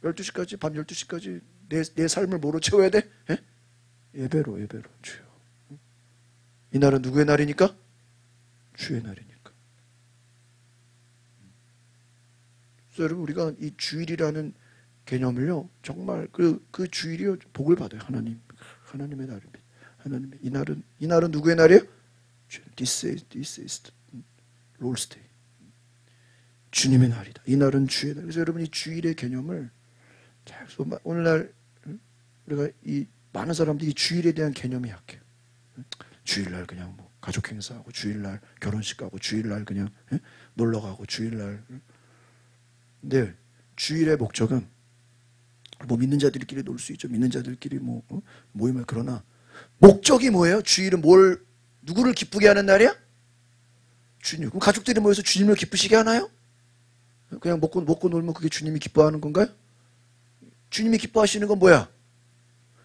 12시까지 밤 12시까지 내 삶을 뭐로 채워야 돼? 예배로 주여. 이 날은 누구의 날이니까? 주의 날이니까. 그래서 여러분 우리가 이 주일이라는 개념을요 정말 그 주일이요 복을 받아요. 하나님의 날입니다. 하나님의 이 날은 누구의 날이에요? This is the Lord's day. 주님의 날이다. 이 날은 주의 날. 그래서 여러분 이 주일의 개념을 오늘날 우리가 이 많은 사람들이 주일에 대한 개념이 약해요. 주일날 그냥 뭐 가족 행사하고, 주일날 결혼식 가고, 주일날 그냥 놀러 가고, 주일날. 근데 주일의 목적은 뭐 믿는 자들끼리 놀 수 있죠. 믿는 자들끼리 뭐 모임을. 그러나 목적이 뭐예요? 주일은 누구를 기쁘게 하는 날이야? 주님. 그럼 가족들이 모여서 주님을 기쁘시게 하나요? 그냥 먹고 놀면 그게 주님이 기뻐하는 건가요? 주님이 기뻐하시는 건 뭐야?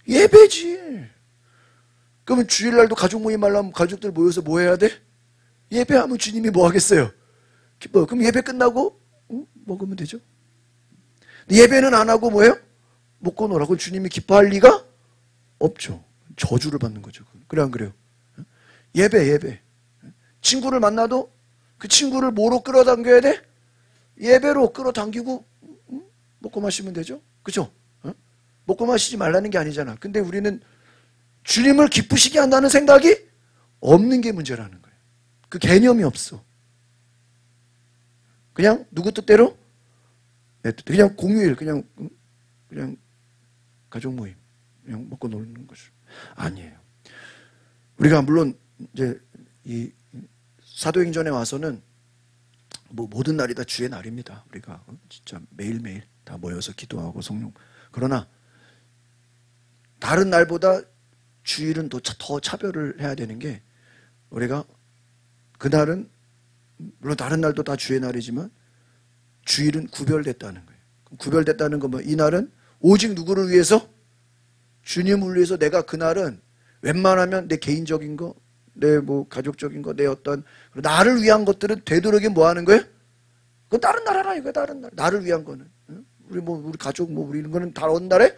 예배지. 그러면 주일날도 가족 모임 하려면 가족들 모여서 뭐 해야 돼? 예배하면 주님이 뭐 하겠어요? 기뻐요. 그럼 예배 끝나고 먹으면 되죠. 예배는 안 하고 뭐예요? 먹고 놀아. 그럼 주님이 기뻐할 리가 없죠. 저주를 받는 거죠. 그래 안 그래요? 예배. 친구를 만나도 그 친구를 뭐로 끌어당겨야 돼? 예배로 끌어당기고 먹고 마시면 되죠. 그죠? 먹고 마시지 말라는 게 아니잖아. 근데 우리는 주님을 기쁘시게 한다는 생각이 없는 게 문제라는 거예요. 그 개념이 없어. 그냥 누구 뜻대로? 내 뜻대로. 그냥 공휴일, 그냥 가족 모임, 그냥 먹고 노는 거죠. 아니에요. 우리가 물론 이제 이 사도행전에 와서는 뭐 모든 날이 다 주의 날입니다. 우리가 진짜 매일매일 다 모여서 기도하고 성령. 그러나 다른 날보다 주일은 더 차별을 해야 되는 게, 우리가 그날은 물론 다른 날도 다 주의 날이지만 주일은 구별됐다는 거예요. 구별됐다는 건 뭐, 이 날은 오직 누구를 위해서? 주님을 위해서. 내가 그날은 웬만하면 내 개인적인 거, 내 뭐 가족적인 거, 내 어떤 나를 위한 것들은 되도록이면 뭐 하는 거예요? 그건 다른 날 하나 이거야. 다른 날. 나를 위한 거는. 우리 가족 우리 이런 거는 다 어느 날에?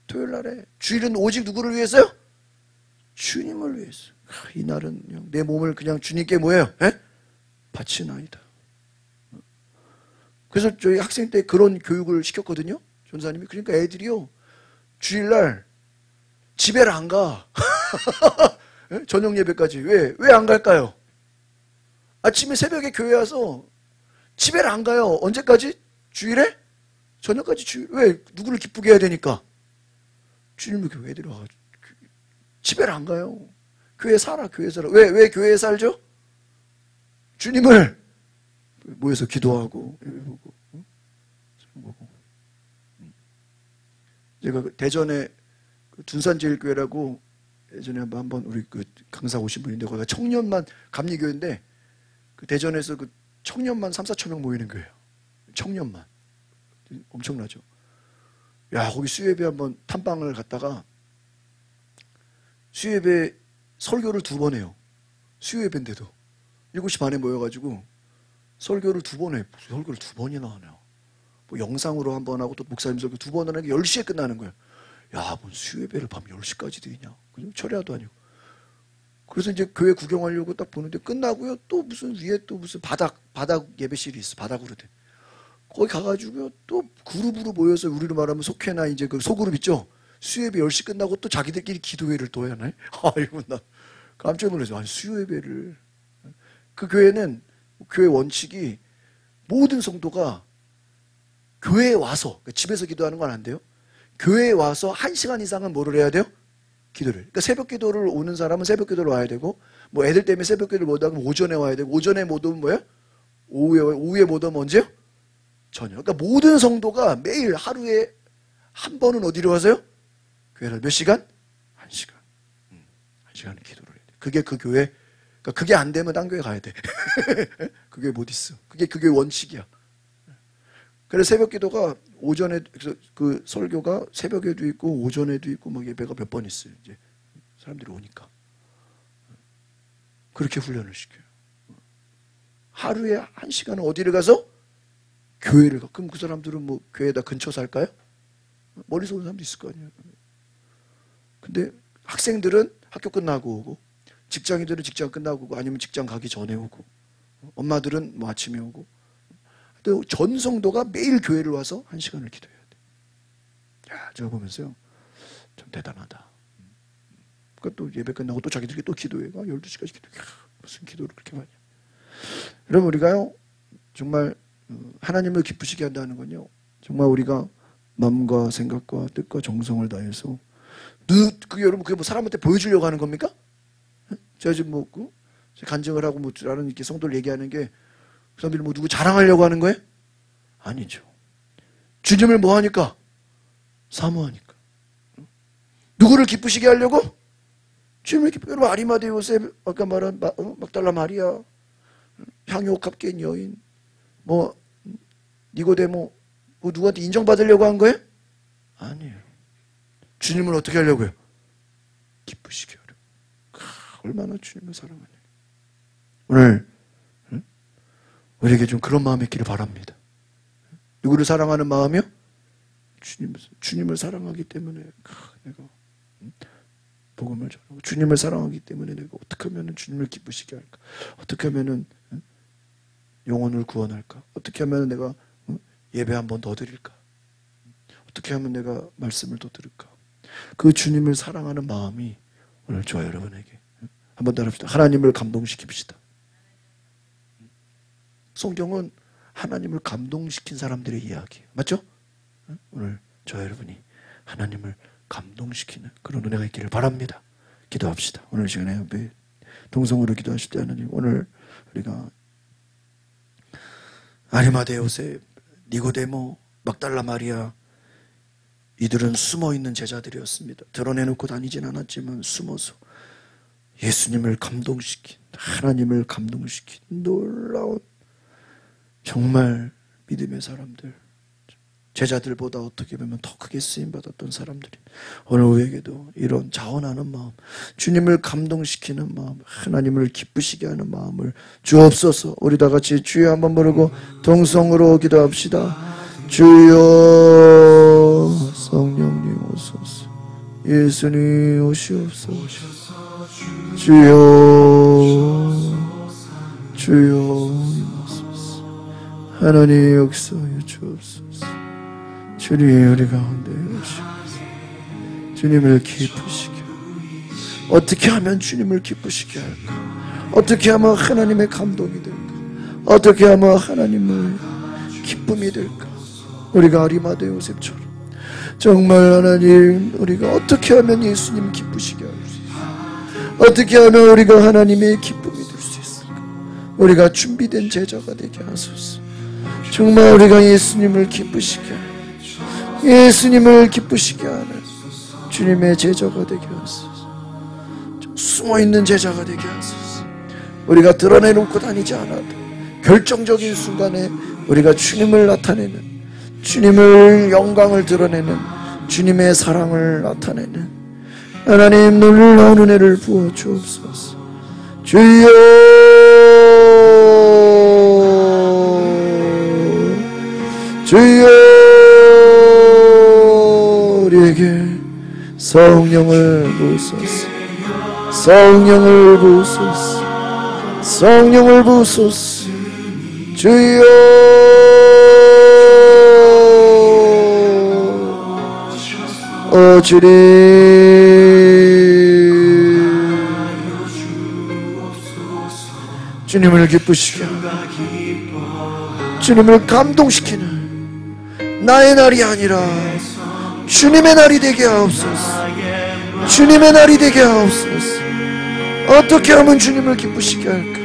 토요일 날에. 주일은 오직 누구를 위해서요? 주님을 위해서. 이 날은 그냥 내 몸을 그냥 주님께 뭐예요? 바치나이다. 그래서 저희 학생 때 그런 교육을 시켰거든요. 전사님이. 그러니까 애들이요, 주일날 집에를 안 가. 저녁 예배까지. 왜 안 갈까요? 아침에 새벽에 교회 와서 집에를 안 가요. 언제까지? 주일에? 저녁까지. 주일. 왜? 누구를 기쁘게 해야 되니까. 주님을 교회에 들어가. 집에를 안 가요. 교회 살아. 교회 살아. 왜 교회에 살죠? 주님을 모여서 기도하고 예배보고 보고. 제가 대전에 둔산제일교회라고 예전에 한번 우리 그 강사 오신 분인데, 거기가 청년만 감리교회인데, 그 대전에서 그 청년만 3-4천 명 모이는 교회예요. 청년만. 엄청나죠. 야, 거기 수요예배 한번 탐방을 갔다가 수요예배 설교를 2번 해요. 수요예배인데도 7시 반에 모여가지고 설교를 2번 해. 설교를 2번이나 하네요. 뭐 영상으로 한번 하고 또 목사님 설교 2번 하는 게 10시에 끝나는 거예요. 야, 뭔 수요예배를 밤 10시까지 드리냐. 그냥 철야도 아니고. 그래서 이제 교회 구경하려고 딱 보는데 끝나고요. 또 무슨 위에 또 무슨 바닥 예배실이 있어. 바닥으로 돼. 거기 가가지고요. 또 그룹으로 모여서, 우리로 말하면 속회나 이제 그 소그룹 있죠. 수요예배 10시 끝나고 또 자기들끼리 기도회를 또 해야 하나요? 아이고, 나 깜짝 놀랐어요. 아니, 수요예배를. 그 교회는, 교회 원칙이 모든 성도가 교회에 와서, 그러니까 집에서 기도하는 건 안 돼요. 교회에 와서 1시간 이상은 뭐를 해야 돼요? 기도를. 그러니까 새벽 기도를 오는 사람은 새벽 기도를 와야 되고, 뭐 애들 때문에 새벽 기도를 못 하면 오전에 와야 되고, 오전에 못 오면 뭐예요? 오후에 못 오면 언제요? 저녁. 그러니까 모든 성도가 매일 하루에 한 번은 어디로 가세요? 교회를. 몇 시간? 1시간. 1시간을 기도를 해야 돼. 그게 그 교회. 그러니까 그게 안 되면 딴 교회 가야 돼. 그게 못 있어. 그게 원칙이야. 그래서 새벽 기도가 오전에, 그 설교가 새벽에도 있고 오전에도 있고 막 예배가 몇 번 있어요. 이제 사람들이 오니까. 그렇게 훈련을 시켜요. 하루에 1시간은 어디를 가서? 교회를 가. 그럼 그 사람들은 뭐 교회에다 근처 살까요? 멀리서 오는 사람도 있을 거 아니에요. 근데 학생들은 학교 끝나고 오고, 직장인들은 직장 끝나고 오고, 아니면 직장 가기 전에 오고, 엄마들은 뭐 아침에 오고. 또 전 성도가 매일 교회를 와서 1시간을 기도해야 돼. 야, 제가 보면서요, 좀 대단하다. 그러니까 또 예배 끝나고 또 자기들이 또 기도해. 12시까지 기도해. 무슨 기도를 그렇게 많이 해. 여러분, 우리가요, 정말 하나님을 기쁘시게 한다는 건요, 정말 우리가 마음과 생각과 뜻과 정성을 다해서, 여러분, 그게 뭐 사람한테 보여주려고 하는 겁니까? 제가 지금 뭐 간증을 하고 뭐 라는 이렇게 성도를 얘기하는 게 그 사람들이 뭐 누구 자랑하려고 하는 거예요? 아니죠. 주님을 뭐 하니까? 사모하니까. 누구를 기쁘시게 하려고? 주님을 기쁘게. 여러분 아리마대 요셉, 아까 말한 막달라 마리아, 향유옥합계인 여인, 뭐 니고데모, 뭐 누구한테 인정받으려고 한 거예요? 아니에요. 주님을 어떻게 하려고요? 기쁘시게 하려고. 얼마나 주님을 사랑하냐. 오늘 우리에게 좀 그런 마음이 있기를 바랍니다. 누구를 사랑하는 마음이요? 주님을 사랑하기 때문에 내가 복음을 전하고, 주님을 사랑하기 때문에 내가 어떻게 하면 주님을 기쁘시게 할까? 어떻게 하면 영혼을 구원할까? 어떻게 하면 내가 예배 한 번 더 드릴까? 어떻게 하면 내가 말씀을 더 들을까? 그 주님을 사랑하는 마음이 오늘 저와 여러분에게 한번 따라합시다. 하나님을 감동시킵시다. 성경은 하나님을 감동시킨 사람들의 이야기예요. 맞죠? 오늘 저와 여러분이 하나님을 감동시키는 그런 은혜가 있기를 바랍니다. 기도합시다. 오늘 시간에 동성으로 기도하실 때 하나님, 오늘 우리가 아리마대 요셉, 니고데모, 막달라 마리아, 이들은 숨어있는 제자들이었습니다. 드러내놓고 다니진 않았지만 숨어서 예수님을 감동시킨, 하나님을 감동시킨 놀라운 정말 믿음의 사람들, 제자들보다 어떻게 보면 더 크게 쓰임받았던 사람들이 오늘 우리에게도 이런 자원하는 마음, 주님을 감동시키는 마음, 하나님을 기쁘시게 하는 마음을 주옵소서. 우리 다 같이 주여 한번 부르고 동성으로 기도합시다. 주여, 성령님 오소서. 예수님 오시옵소서. 주여, 주여 오소서. 하나님 역사하여 주옵소서. 주님 우리 가운데 오시옵소서. 주님을 기쁘시게, 어떻게 하면 주님을 기쁘시게 할까? 어떻게 하면 하나님의 감동이 될까? 어떻게 하면 하나님의 기쁨이 될까? 우리가 아리마대 요셉처럼 정말 하나님, 우리가 어떻게 하면 예수님 기쁘시게 할 수 있을까? 어떻게 하면 우리가 하나님의 기쁨이 될 수 있을까? 우리가 준비된 제자가 되게 하소서. 정말 우리가 예수님을 기쁘시게 하는, 예수님을 기쁘시게 하는 주님의 제자가 되게 하소서. 숨어있는 제자가 되게 하소서. 우리가 드러내놓고 다니지 않아도 결정적인 순간에 우리가 주님을 나타내는, 주님을 영광을 드러내는, 주님의 사랑을 나타내는 하나님 놀라운 은혜를 부어 주옵소서. 주여, 주여, 우리에게 성령을 부으소서. 성령을 부으소서. 성령을 부으소서. 주여, 주님, 주님을 기쁘시게 하고 주님을 감동시키는 나의 날이 아니라 주님의 날이 되게 하옵소서. 주님의 날이 되게 하옵소서. 어떻게 하면 주님을 기쁘시게 할까?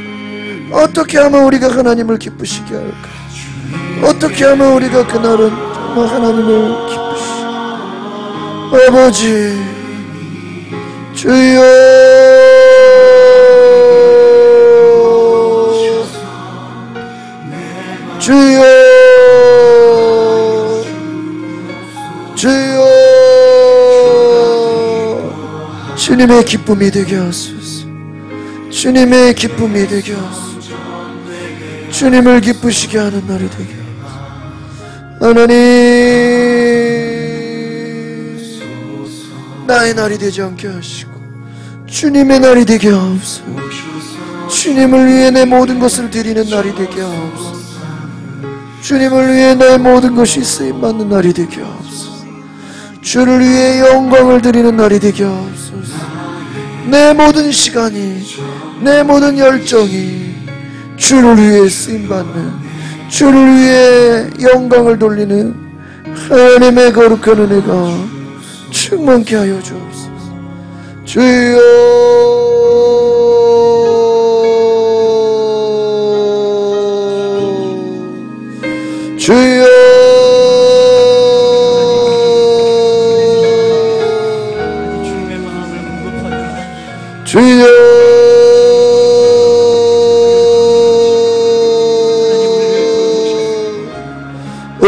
어떻게 하면 우리가 하나님을 기쁘시게 할까? 어떻게 하면 우리가 그날은 정말 하나님을 기쁘시게, 아버지, 주여, 주여, 주여, 주님의 기쁨이 되게 하소서. 주님의 기쁨이 되게 하소서. 주님을 기쁘시게 하는 날이 되게 하소서. 하나님, 나의 날이 되지 않게 하시고 주님의 날이 되게 하옵소서. 주님을 위해 내 모든 것을 드리는 날이 되게 하옵소서. 주님을 위해 내 모든 것이 쓰임받는 날이 되게 하옵소서. 주를 위해 영광을 드리는 날이 되게 하옵소서. 내 모든 시간이, 내 모든 열정이 주를 위해 쓰임받는, 주를 위해 영광을 돌리는 하나님의 거룩한 은혜가 충만케 하여 주옵소서. 주여,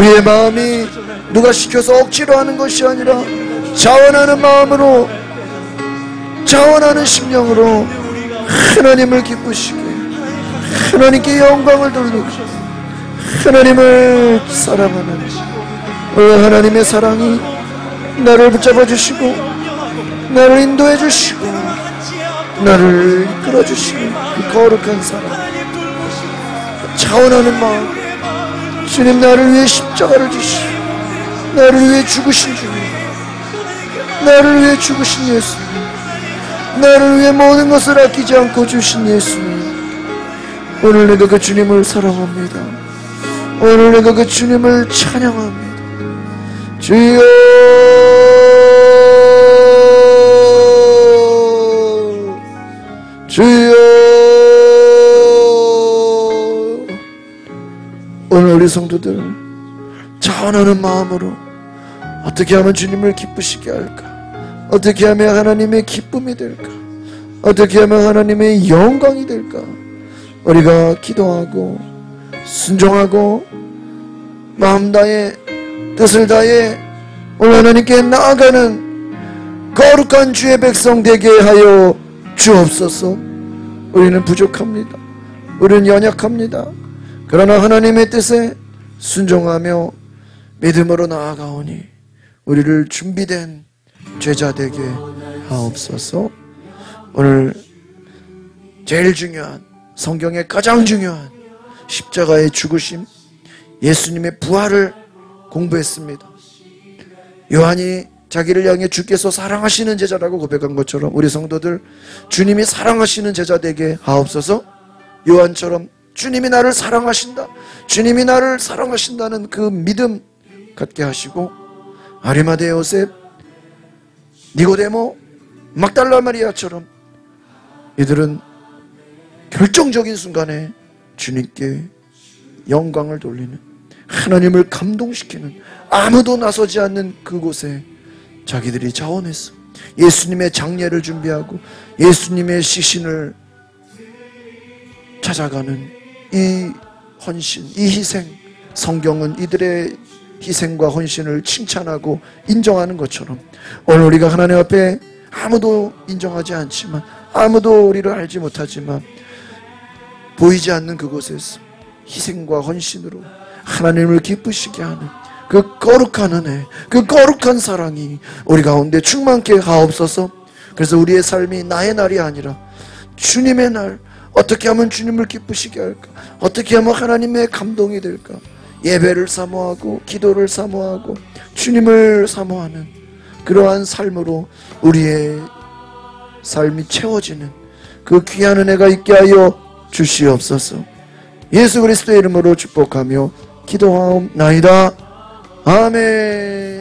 우리의 마음이 누가 시켜서 억지로 하는 것이 아니라 자원하는 마음으로, 자원하는 심령으로 하나님을 기쁘시게, 하나님께 영광을 돌리고 하나님을 사랑하는 하나님의 사랑이 나를 붙잡아 주시고 나를 인도해 주시고 나를 이끌어 주시는 그 거룩한 사랑, 자원하는 마음. 주님, 나를 위해 십자가를 지시고 나를 위해 죽으신 주님, 나를 위해 죽으신 예수님, 나를 위해 모든 것을 아끼지 않고 주신 예수님, 오늘 내가 그 주님을 사랑합니다. 오늘 내가 그 주님을 찬양합니다. 주여, 주여. 오늘 우리 성도들 자원하는 마음으로 어떻게 하면 주님을 기쁘시게 할까? 어떻게 하면 하나님의 기쁨이 될까? 어떻게 하면 하나님의 영광이 될까? 우리가 기도하고 순종하고 마음 다해 뜻을 다해 오늘 하나님께 나아가는 거룩한 주의 백성 되게 하여 주옵소서. 우리는 부족합니다. 우리는 연약합니다. 그러나 하나님의 뜻에 순종하며 믿음으로 나아가오니 우리를 준비된 제자 되게 하옵소서. 오늘 제일 중요한, 성경의 가장 중요한 십자가의 죽으심, 예수님의 부활을 공부했습니다. 요한이 자기를 향해 주께서 사랑하시는 제자라고 고백한 것처럼 우리 성도들 주님이 사랑하시는 제자 되게 하옵소서. 요한처럼 주님이 나를 사랑하신다, 주님이 나를 사랑하신다는 그 믿음 갖게 하시고, 아리마대 요셉, 니고데모, 막달라 마리아처럼 이들은 결정적인 순간에 주님께 영광을 돌리는, 하나님을 감동시키는, 아무도 나서지 않는 그곳에 자기들이 자원했어. 예수님의 장례를 준비하고 예수님의 시신을 찾아가는 이 헌신, 이 희생, 성경은 이들의 희생과 헌신을 칭찬하고 인정하는 것처럼 오늘 우리가 하나님 앞에 아무도 인정하지 않지만, 아무도 우리를 알지 못하지만 보이지 않는 그곳에서 희생과 헌신으로 하나님을 기쁘시게 하는 그 거룩한 은혜, 그 거룩한 사랑이 우리 가운데 충만케 하옵소서. 그래서 우리의 삶이 나의 날이 아니라 주님의 날, 어떻게 하면 주님을 기쁘시게 할까? 어떻게 하면 하나님의 감동이 될까? 예배를 사모하고 기도를 사모하고 주님을 사모하는 그러한 삶으로 우리의 삶이 채워지는 그 귀한 은혜가 있게 하여 주시옵소서. 예수 그리스도의 이름으로 축복하며 기도하옵나이다. 아멘.